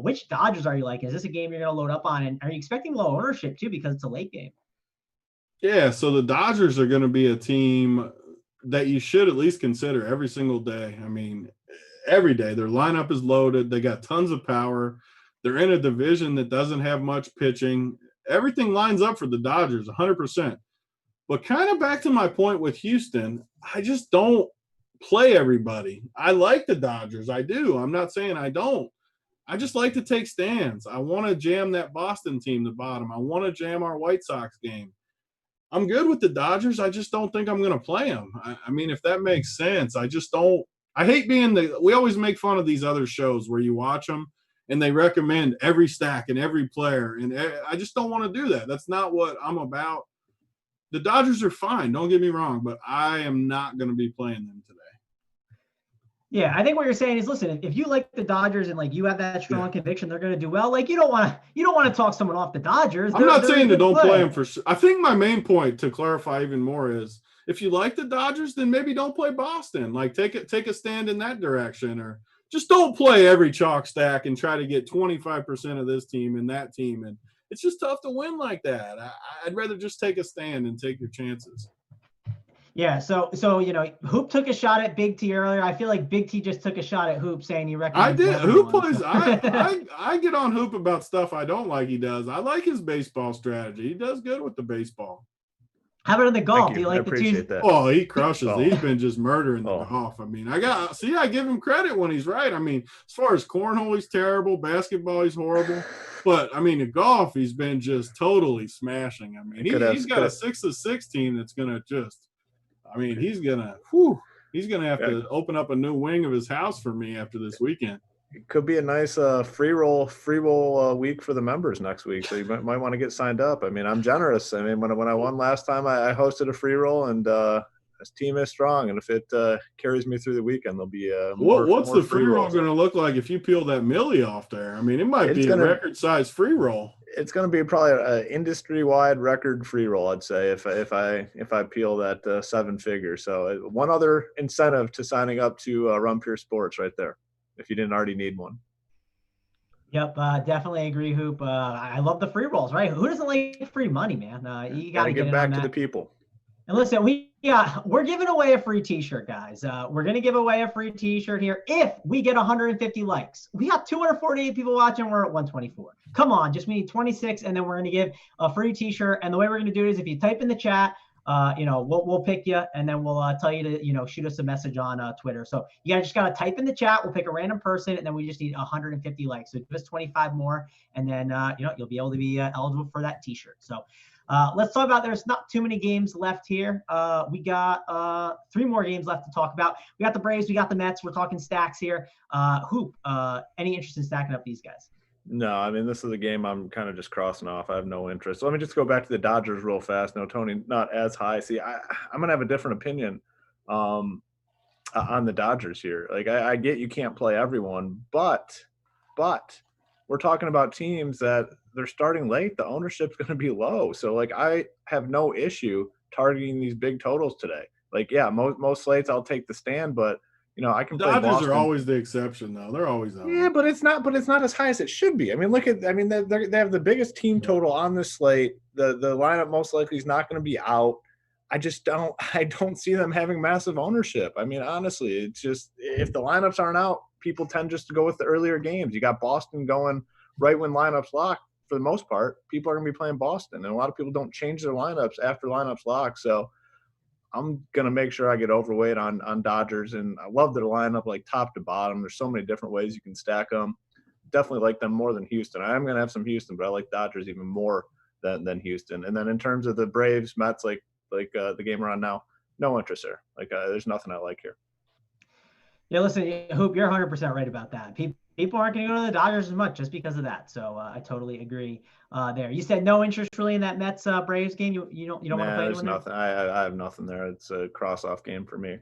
Speaker 1: which Dodgers are you like? Is this a game you're gonna load up on? And are you expecting low ownership too because it's a late game?
Speaker 2: Yeah, so the Dodgers are going to be a team that you should at least consider every single day. I mean, every day their lineup is loaded. They got tons of power. They're in a division that doesn't have much pitching. Everything lines up for the Dodgers 100%. But kind of back to my point with Houston, I just don't play everybody. I like the Dodgers. I do. I'm not saying I don't. I just like to take stands. I want to jam that Boston team to bottom. I want to jam our White Sox game. I'm good with the Dodgers. I just don't think I'm going to play them. I mean, if that makes sense, I just don't. I hate being we always make fun of these other shows where you watch them and they recommend every stack and every player. And I just don't want to do that. That's not what I'm about. The Dodgers are fine. Don't get me wrong, but I am not going to be playing them today.
Speaker 1: Yeah, I think what you're saying is, listen, if you like the Dodgers and like you have that strong conviction they're going to do well, like you don't want to talk someone off the Dodgers.
Speaker 2: I'm not saying to don't play them for sure. I think my main point to clarify even more is if you like the Dodgers, then maybe don't play Boston. Like take a stand in that direction, or just don't play every chalk stack and try to get 25% of this team and that team. And it's just tough to win like that. I'd rather just take a stand and take your chances.
Speaker 1: Yeah, so Hoop took a shot at Big T earlier. I feel like Big T just took a shot at Hoop, saying he recommends.
Speaker 2: I did. Hoop plays. I get on Hoop about stuff I don't like. He does. I like his baseball strategy. He does good with the baseball.
Speaker 1: How about in the golf? Do you like the two?
Speaker 2: Oh, he crushes. He's been just murdering the golf. I mean, I give him credit when he's right. I mean, as far as cornhole, he's terrible. Basketball, he's horrible. But I mean, in golf, he's been just totally smashing. I mean, he's got a 6 of 6 team that's gonna just. I mean, he's gonna have to open up a new wing of his house for me after this weekend.
Speaker 3: It could be a nice free roll week for the members next week. So you might want to get signed up. I mean, I'm generous. I mean, when I won last time, I hosted a free roll, and this team is strong. And if it carries me through the weekend, there'll be
Speaker 2: what's the free roll going to look like if you peel that Millie off there? I mean, it might be a record-sized free roll.
Speaker 3: It's going to be probably an industry-wide record free roll, I'd say, if I peel that 7 figures. So one other incentive to signing up to Run Pure Sports right there, if you didn't already need one.
Speaker 1: Yep, definitely agree, Hoop. I love the free rolls, right? Who doesn't like free money, man? You got to
Speaker 3: get back to the people.
Speaker 1: And listen, we're giving away a free T-shirt, guys. We're going to give away a free T-shirt here if we get 150 likes. We got 248 people watching. We're at 124. Come on, just we need 26, and then we're going to give a free T-shirt. And the way we're going to do it is if you type in the chat, we'll pick you, and then we'll tell you to, shoot us a message on Twitter. So you guys just got to type in the chat. We'll pick a random person, and then we just need 150 likes. So give us 25 more, and then, you'll be able to be eligible for that T-shirt. So let's talk about, there's not too many games left here. We got 3 more games left to talk about. We got the Braves, we got the Mets. We're talking stacks here. Hoop, any interest in stacking up these guys?
Speaker 3: No, I mean, this is a game I'm kind of just crossing off. I have no interest. So let me just go back to the Dodgers real fast. No, Tony, not as high. See, I'm going to have a different opinion on the Dodgers here. Like, I get you can't play everyone, but we're talking about teams that they're starting late. The ownership's going to be low. So, like, I have no issue targeting these big totals today. Like, yeah, most slates I'll take the stand, but I can play
Speaker 2: Dodgers
Speaker 3: Boston.
Speaker 2: Are always the exception, though. They're always out.
Speaker 3: Yeah, but it's not as high as it should be. I mean, they have the biggest team total on this slate. The lineup most likely is not going to be out. I don't see them having massive ownership. I mean, honestly, it's just if the lineups aren't out, people tend just to go with the earlier games. You got Boston going right when lineups lock. For the most part, people are going to be playing Boston, and a lot of people don't change their lineups after lineups lock. So I'm gonna make sure I get overweight on Dodgers, and I love their lineup like top to bottom. There's so many different ways you can stack them. Definitely like them more than Houston. I am gonna have some Houston, but I like Dodgers even more than Houston. And then in terms of the Braves, Mets, like the game we're on now, no interest there. There's nothing I like here.
Speaker 1: Yeah, listen, Hoop, you're 100% right about that. People aren't going to go to the Dodgers as much just because of that. So I totally agree there. You said no interest really in that Mets Braves game. You don't want to play
Speaker 3: there's
Speaker 1: anyone
Speaker 3: nothing. I have nothing there. It's a cross off game for me.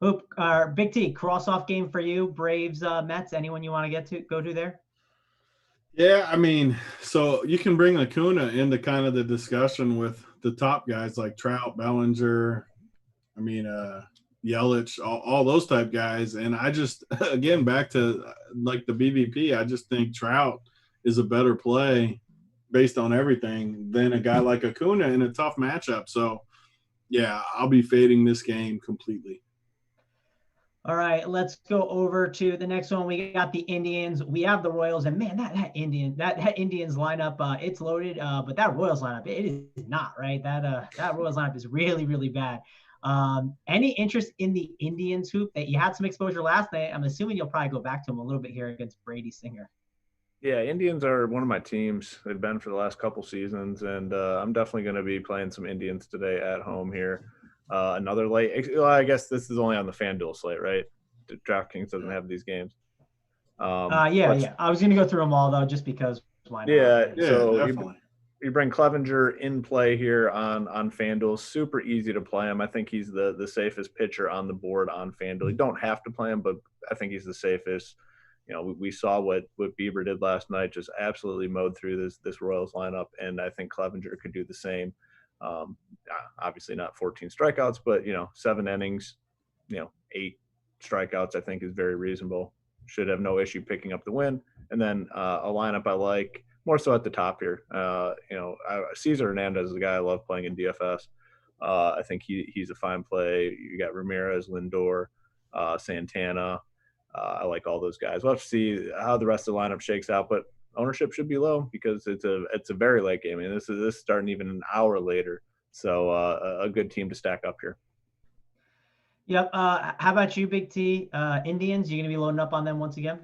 Speaker 1: Hoop, Big T, cross off game for you. Braves Mets. Anyone you want to go to there?
Speaker 2: Yeah, I mean, so you can bring Acuna into kind of the discussion with the top guys like Trout, Bellinger. I mean, Yelich, all those type guys. And I just, again, back to like the BVP, I just think Trout is a better play based on everything than a guy like Acuna in a tough matchup. So, yeah, I'll be fading this game completely.
Speaker 1: All right, let's go over to the next one. We got the Indians. We have the Royals, and man, that Indians lineup, it's loaded. But that Royals lineup, it is not right. That Royals lineup is really, really bad. Any interest in the Indians, Hoop? That you had some exposure last night. I'm assuming you'll probably go back to them a little bit here against Brady Singer.
Speaker 3: Yeah, Indians are one of my teams. They've been for the last couple seasons, and I'm definitely going to be playing some Indians today at home here. Another late. Well, I guess this is only on the FanDuel slate, right? Draftkings doesn't have these games.
Speaker 1: Yeah. I was going to go through them all though, just because. Why not?
Speaker 3: Yeah.
Speaker 2: So definitely.
Speaker 3: You bring Clevenger in play here on FanDuel. Super easy to play him. I think he's the safest pitcher on the board on FanDuel. You don't have to play him, but I think he's the safest. You know, we saw what Bieber did last night, just absolutely mowed through this Royals lineup, and I think Clevenger could do the same. Obviously not 14 strikeouts, but 7 innings, 8 strikeouts I think is very reasonable. Should have no issue picking up the win. And then a lineup I like more so at the top here. Cesar Hernandez is a guy I love playing in DFS. I think he's a fine play. You got Ramirez, Lindor, Santana. I like all those guys. We'll have to see how the rest of the lineup shakes out, but ownership should be low because it's a very late game. I mean, this is starting even an hour later. So a good team to stack up here.
Speaker 1: Yep. How about you, Big T? Indians, you going to be loading up on them once again?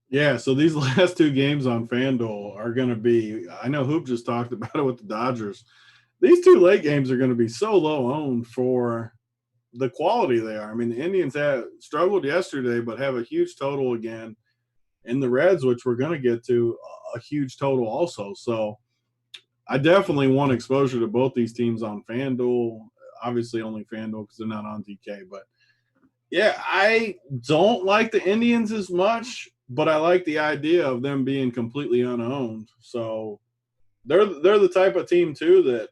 Speaker 2: Yeah, so these last 2 games on FanDuel are going to be – I know Hoop just talked about it with the Dodgers. These 2 late games are going to be so low owned for the quality they are. I mean, the Indians have struggled yesterday but have a huge total again. And the Reds, which we're going to get to, a huge total also. So I definitely want exposure to both these teams on FanDuel. Obviously only FanDuel because they're not on DK. But, yeah, I don't like the Indians as much, but I like the idea of them being completely unowned. So they're the type of team, too, that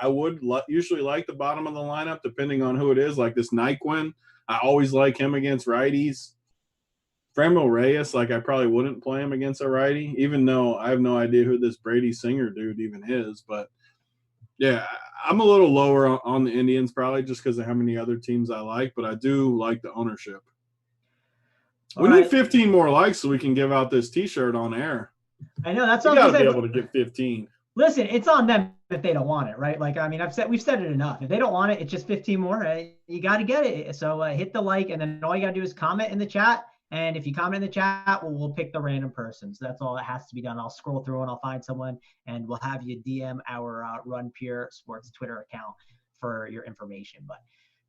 Speaker 2: I would usually like the bottom of the lineup depending on who it is. Like this Nyquin, I always like him against righties. Franmil Reyes, I probably wouldn't play him against a righty, even though I have no idea who this Brady Singer dude even is. But, yeah, I'm a little lower on the Indians probably just because of how many other teams I like, but I do like the ownership. We need 15 more likes so we can give out this T-shirt on air.
Speaker 1: I know. That's
Speaker 2: all. We got to be able to get 15.
Speaker 1: Listen, it's on them if they don't want it, right? We've said it enough. If they don't want it, it's just 15 more. You got to get it. So hit the like, and then all you got to do is comment in the chat. And if you comment in the chat, we'll pick the random person. So that's all that has to be done. I'll scroll through and I'll find someone, and we'll have you DM our Run Pure Sports Twitter account for your information. But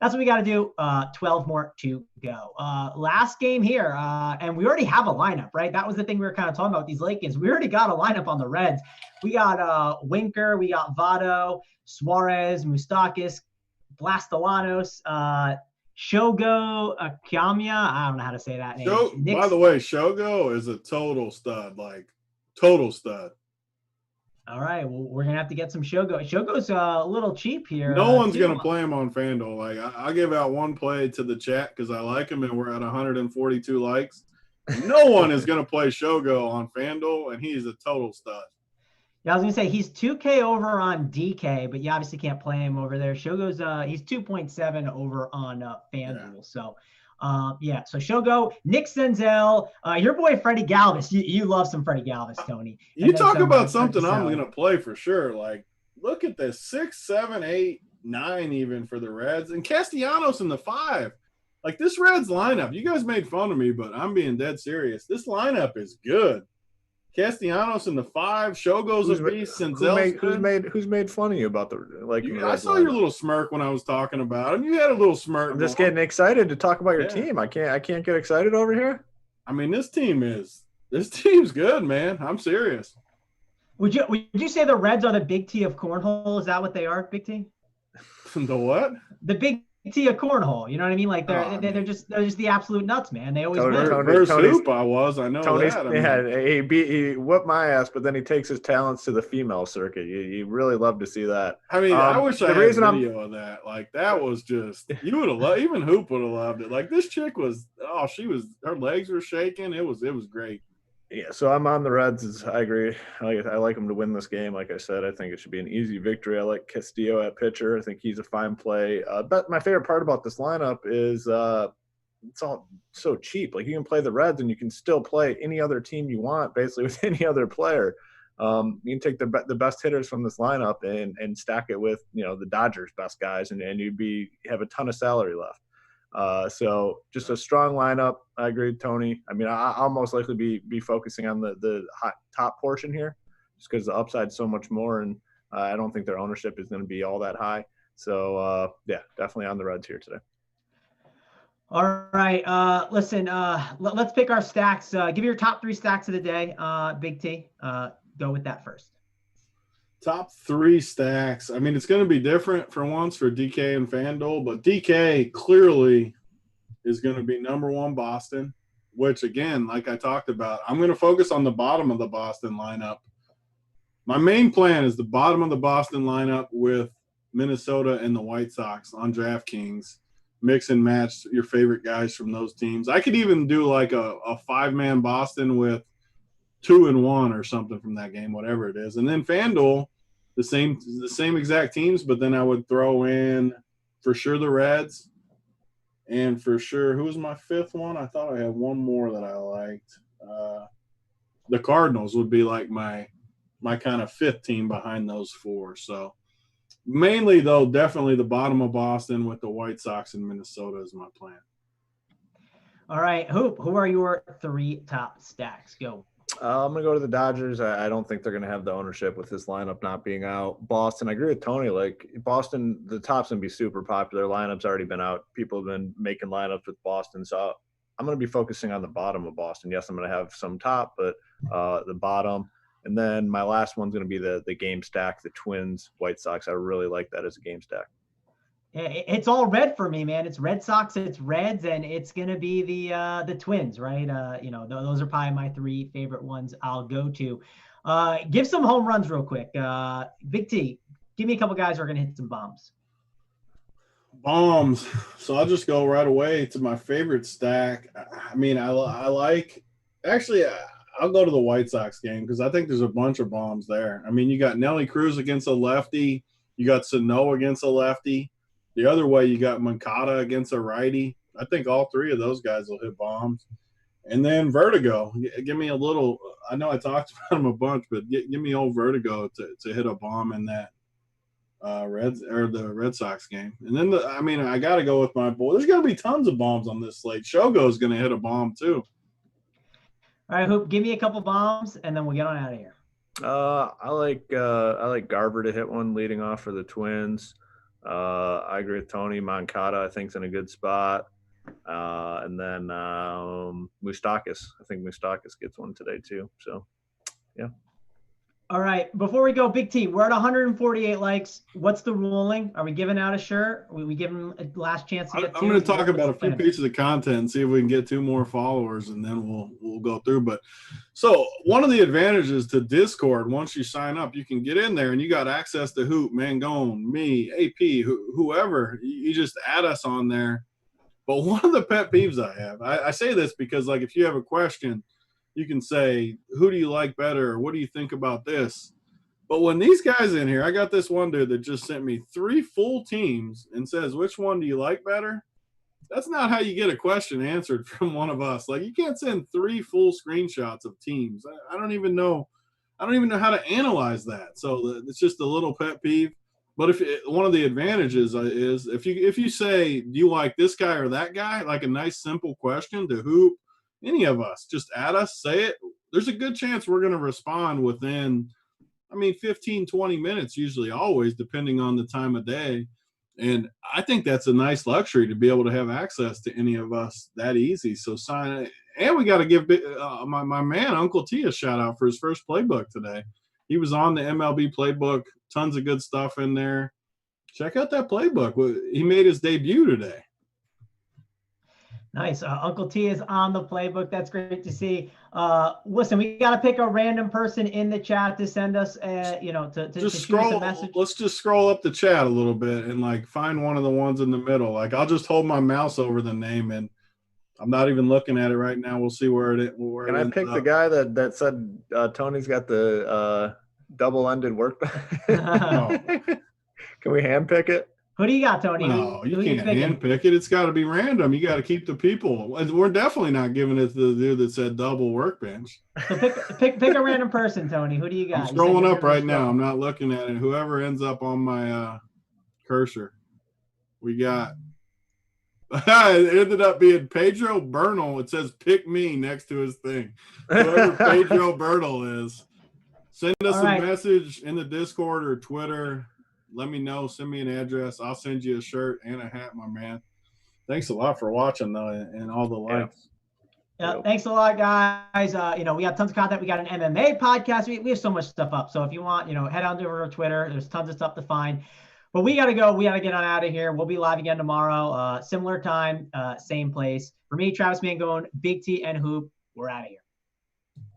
Speaker 1: that's what we got to do. 12 more to go. Last game here, and we already have a lineup, right? That was the thing we were kind of talking about with these late games. We already got a lineup on the Reds. We got Winker, we got Votto, Suarez, Moustakas, Blastolanos, Shogo Akiyama. I don't know how to say that name.
Speaker 2: By the way, Shogo is a total stud, total stud.
Speaker 1: All right, well, we're going to have to get some Shogo. Shogo's a little cheap here.
Speaker 2: No one's going to play him on FanDuel. I'll give out one play to the chat because I like him, and we're at 142 likes. No one is going to play Shogo on FanDuel, and he's a total stud.
Speaker 1: Yeah, I was going to say he's 2K over on DK, but you obviously can't play him over there. Shogo's he's 2.7 over on FanDuel. Yeah. So, so Shogo, Nick Senzel, your boy Freddie Galvis. You love some Freddie Galvis, Tony.
Speaker 2: You talk about something I'm going to play for sure. Look at this 6, 7, 8 9 even for the Reds. And Castellanos in the 5. Like, this Reds lineup, you guys made fun of me, but I'm being dead serious. This lineup is good. Castellanos in the 5, Shogo's a beast,
Speaker 3: who's made fun of you about the
Speaker 2: I saw your little smirk when I was talking about him. You had a little smirk.
Speaker 3: I'm just getting excited to talk about your team. I can't get excited over here.
Speaker 2: I mean, this team's good, man. I'm serious.
Speaker 1: Would you say the Reds are the big T of cornhole? Is that what they are, big T?
Speaker 2: The what?
Speaker 1: The big T of cornhole. You know what I mean? Like they're just the absolute nuts, man. They always win.
Speaker 2: First hoop I know that.
Speaker 3: He whooped my ass, but then he takes his talents to the female circuit. You really love to see that.
Speaker 2: I mean, I wish I had video of that. Like, that was just, you would have loved, even Hoop would have loved it. Like, this chick was, her legs were shaking. It was great.
Speaker 3: Yeah, so I'm on the Reds. I agree. I like them to win this game. Like I said, I think it should be an easy victory. I like Castillo at pitcher. I think he's a fine play. But my favorite part about this lineup is it's all so cheap. Like, you can play the Reds and you can still play any other team you want, basically, with any other player. You can take the best hitters from this lineup and stack it with, the Dodgers' best guys, and you'd have a ton of salary left. So just a strong lineup. I agree with Tony. I mean, I'll most likely be focusing on the top portion here, just because the upside's so much more, and I don't think their ownership is going to be all that high. So yeah, definitely on the Reds here today.
Speaker 1: All right. Listen, let's pick our stacks. Give me your top 3 stacks of the day. Big T, go with that first.
Speaker 2: Top 3 stacks. I mean, it's going to be different for once for DK and FanDuel, but DK clearly is going to be number 1 Boston, which, again, like I talked about, I'm going to focus on the bottom of the Boston lineup. My main plan is the bottom of the Boston lineup with Minnesota and the White Sox on Draftkings. Mix and match your favorite guys from those teams. I could even do like a 5-man Boston with 2 and 1 or something from that game, whatever it is. And then FanDuel, the same exact teams, but then I would throw in for sure the Reds, and for sure, who was my 5th one? I thought I had one more that I liked. The Cardinals would be like my kind of 5th team behind those 4. So mainly, though, definitely the bottom of Boston with the White Sox and Minnesota is my plan.
Speaker 1: All right, Hoop, who are your 3 top stacks? Go.
Speaker 3: I'm going to go to the Dodgers. I don't think they're going to have the ownership with this lineup not being out. Boston, I agree with Tony. Like, Boston, the top's going to be super popular. Lineup's already been out. People have been making lineups with Boston. So I'm going to be focusing on the bottom of Boston. Yes, I'm going to have some top, but the bottom. And then my last one's going to be the game stack, the Twins, White Sox. I really like that as a game stack.
Speaker 1: It's all red for me, man. It's Red Sox, it's Reds, and it's gonna be the Twins, right? Those are probably my 3 favorite ones I'll go to. Give some home runs real quick. Big T, give me a couple guys who are gonna hit some bombs.
Speaker 2: Bombs. So I'll just go right away to my favorite stack. I mean, I like – actually, I'll go to the White Sox game because I think there's a bunch of bombs there. I mean, you got Nelly Cruz against a lefty. You got Sano against a lefty. The other way, you got Moncada against a righty. I think all 3 of those guys will hit bombs. And then Vertigo. Give me a little – I know I talked about him a bunch, but give me old Vertigo to hit a bomb in that the Red Sox game. And then, I got to go with my boy. There's going to be tons of bombs on this slate. Shogo's going to hit a bomb too.
Speaker 1: All right, Hoop, give me a couple bombs, and then we'll get on out of here.
Speaker 3: I like Garver to hit one leading off for the Twins. I agree with Tony. Moncada, I think, is in a good spot. And then Moustakas. I think Moustakas gets one today too. So, yeah.
Speaker 1: All right. Before we go, Big T, we're at 148 likes. What's the ruling? Are we giving out a shirt? We give them a last chance to get
Speaker 2: I'm going to talk about a few pieces of content and see if we can get 2 more followers, and then we'll go through. But so one of the advantages to Discord, once you sign up, you can get in there and you got access to Hoop, Mangone, me, AP, whoever. You just add us on there. But one of the pet peeves I have, I say this because, like, if you have a question, you can say, who do you like better? Or what do you think about this? But when these guys in here, I got this one dude that just sent me 3 full teams and says, which one do you like better? That's not how you get a question answered from one of us. Like, you can't send 3 full screenshots of teams. I don't even know how to analyze that. So it's just a little pet peeve. But one of the advantages is if you say, do you like this guy or that guy, like a nice simple question to Hoop, any of us, just add us, say it. There's a good chance we're going to respond within, 15, 20 minutes, usually always, depending on the time of day. And I think that's a nice luxury to be able to have access to any of us that easy. So sign it. And we got to give my man, Uncle T, a shout out for his first playbook today. He was on the MLB playbook. Tons of good stuff in there. Check out that playbook. He made his debut today.
Speaker 1: Nice. Uncle T is on the playbook. That's great to see. Listen, we got to pick a random person in the chat to send us, to shoot us a message.
Speaker 2: Let's just scroll up the chat a little bit and find one of the ones in the middle. I'll just hold my mouse over the name and I'm not even looking at it right now. We'll see where it.
Speaker 3: Can I pick the guy that said Tony's got the double-ended workbench?
Speaker 2: Oh.
Speaker 3: Can we hand pick it?
Speaker 1: Who do you got, Tony?
Speaker 2: No, you can't hand pick it. It's got to be random. You got to keep the people. We're definitely not giving it to the dude that said double workbench.
Speaker 1: So pick a random person, Tony. Who do you got?
Speaker 2: I'm scrolling up right now. I'm not looking at it. Whoever ends up on my cursor, we got. It ended up being Pedro Bernal. It says "pick me" next to his thing. Whoever Pedro Bernal is, send us a message in the Discord or Twitter. Let me know. Send me an address. I'll send you a shirt and a hat, my man. Thanks a lot for watching, though, and all the likes.
Speaker 1: Yeah, thanks a lot, guys. We have tons of content. We got an MMA podcast. We have so much stuff up. So if you want, head on over to Twitter. There's tons of stuff to find. But we got to go. We got to get on out of here. We'll be live again tomorrow. Similar time, same place. For me, Travis Mangone, Big T, and Hoop, we're out of here.